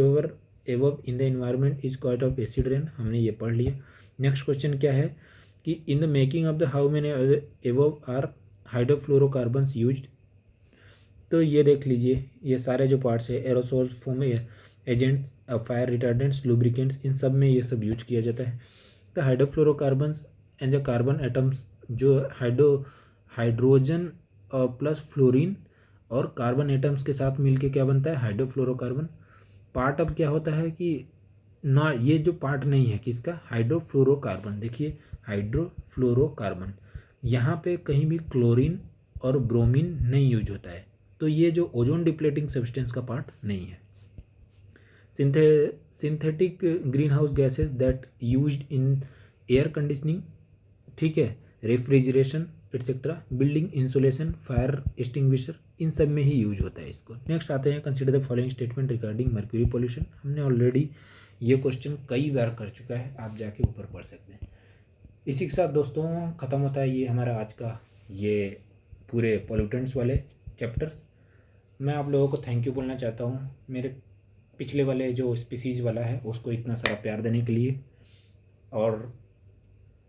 above in the environment is cause of acid rain, हमने ये पढ़ लिया। नेक्स्ट क्वेश्चन क्या है कि in the making of the how many above are hydrofluorocarbons used. तो ये देख लीजिए, ये सारे जो पार्ट्स है aerosols, foam agents, fire retardants, lubricants, इन सब में ये सब यूज किया जाता है। तो hydrofluorocarbons and the carbon atoms जो हाइड्रोजन और प्लस फ्लोरीन और कार्बन एटम्स के साथ मिलके क्या बनता है, हाइड्रोफ्लोरोकार्बन। पार्ट अब क्या होता है कि ना, ये जो पार्ट नहीं है किसका, हाइड्रोफ्लोरोकार्बन। देखिए हाइड्रोफ्लोरोकार्बन, यहाँ पे कहीं भी क्लोरीन और ब्रोमीन नहीं यूज होता है, तो ये जो ओजोन डिप्लेटिंग सब्सटेंस का पार्ट नहीं है। Synthetic green house gases that used in air conditioning, ठीक है, refrigeration etcetera, building insulation, fire extinguisher, इन सब में ही यूज होता है इसको। नेक्स्ट आते हैं consider the following statement regarding mercury pollution. हमने ऑलरेडी ये क्वेश्चन कई बार कर चुका है, आप जाके ऊपर पढ़ सकते हैं। इसी के साथ दोस्तों ख़त्म होता है ये हमारा आज का ये पूरे पॉल्यूटेंट्स वाले चैप्टर्स। मैं आप लोगों को थैंक यू बोलना चाहता हूँ, मेरे पिछले वाले जो स्पीसीज़ वाला है उसको इतना सारा प्यार देने के लिए। और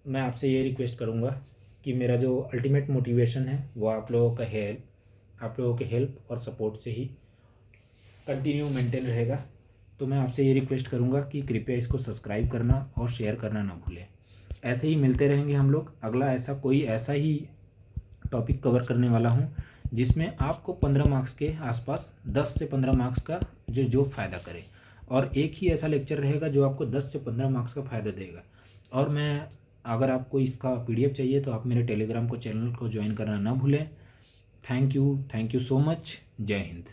मैं आपसे ये रिक्वेस्ट करूँगा कि मेरा जो अल्टीमेट मोटिवेशन है वो आप लोगों के हेल्प और सपोर्ट से ही कंटिन्यू मेंटेन रहेगा। तो मैं आपसे ये रिक्वेस्ट करूँगा कि कृपया इसको सब्सक्राइब करना और शेयर करना ना भूलें। ऐसे ही मिलते रहेंगे हम लोग। अगला ऐसा ही टॉपिक कवर करने वाला हूँ जिसमें आपको 15 मार्क्स के आसपास 10 से 15 मार्क्स का जो फ़ायदा करे, और एक ही ऐसा लेक्चर रहेगा जो आपको 10 से 15 मार्क्स का फ़ायदा देगा। और अगर आपको इसका PDF चाहिए तो आप मेरे टेलीग्राम चैनल को ज्वाइन करना ना भूलें। Thank you so much. जय हिंद।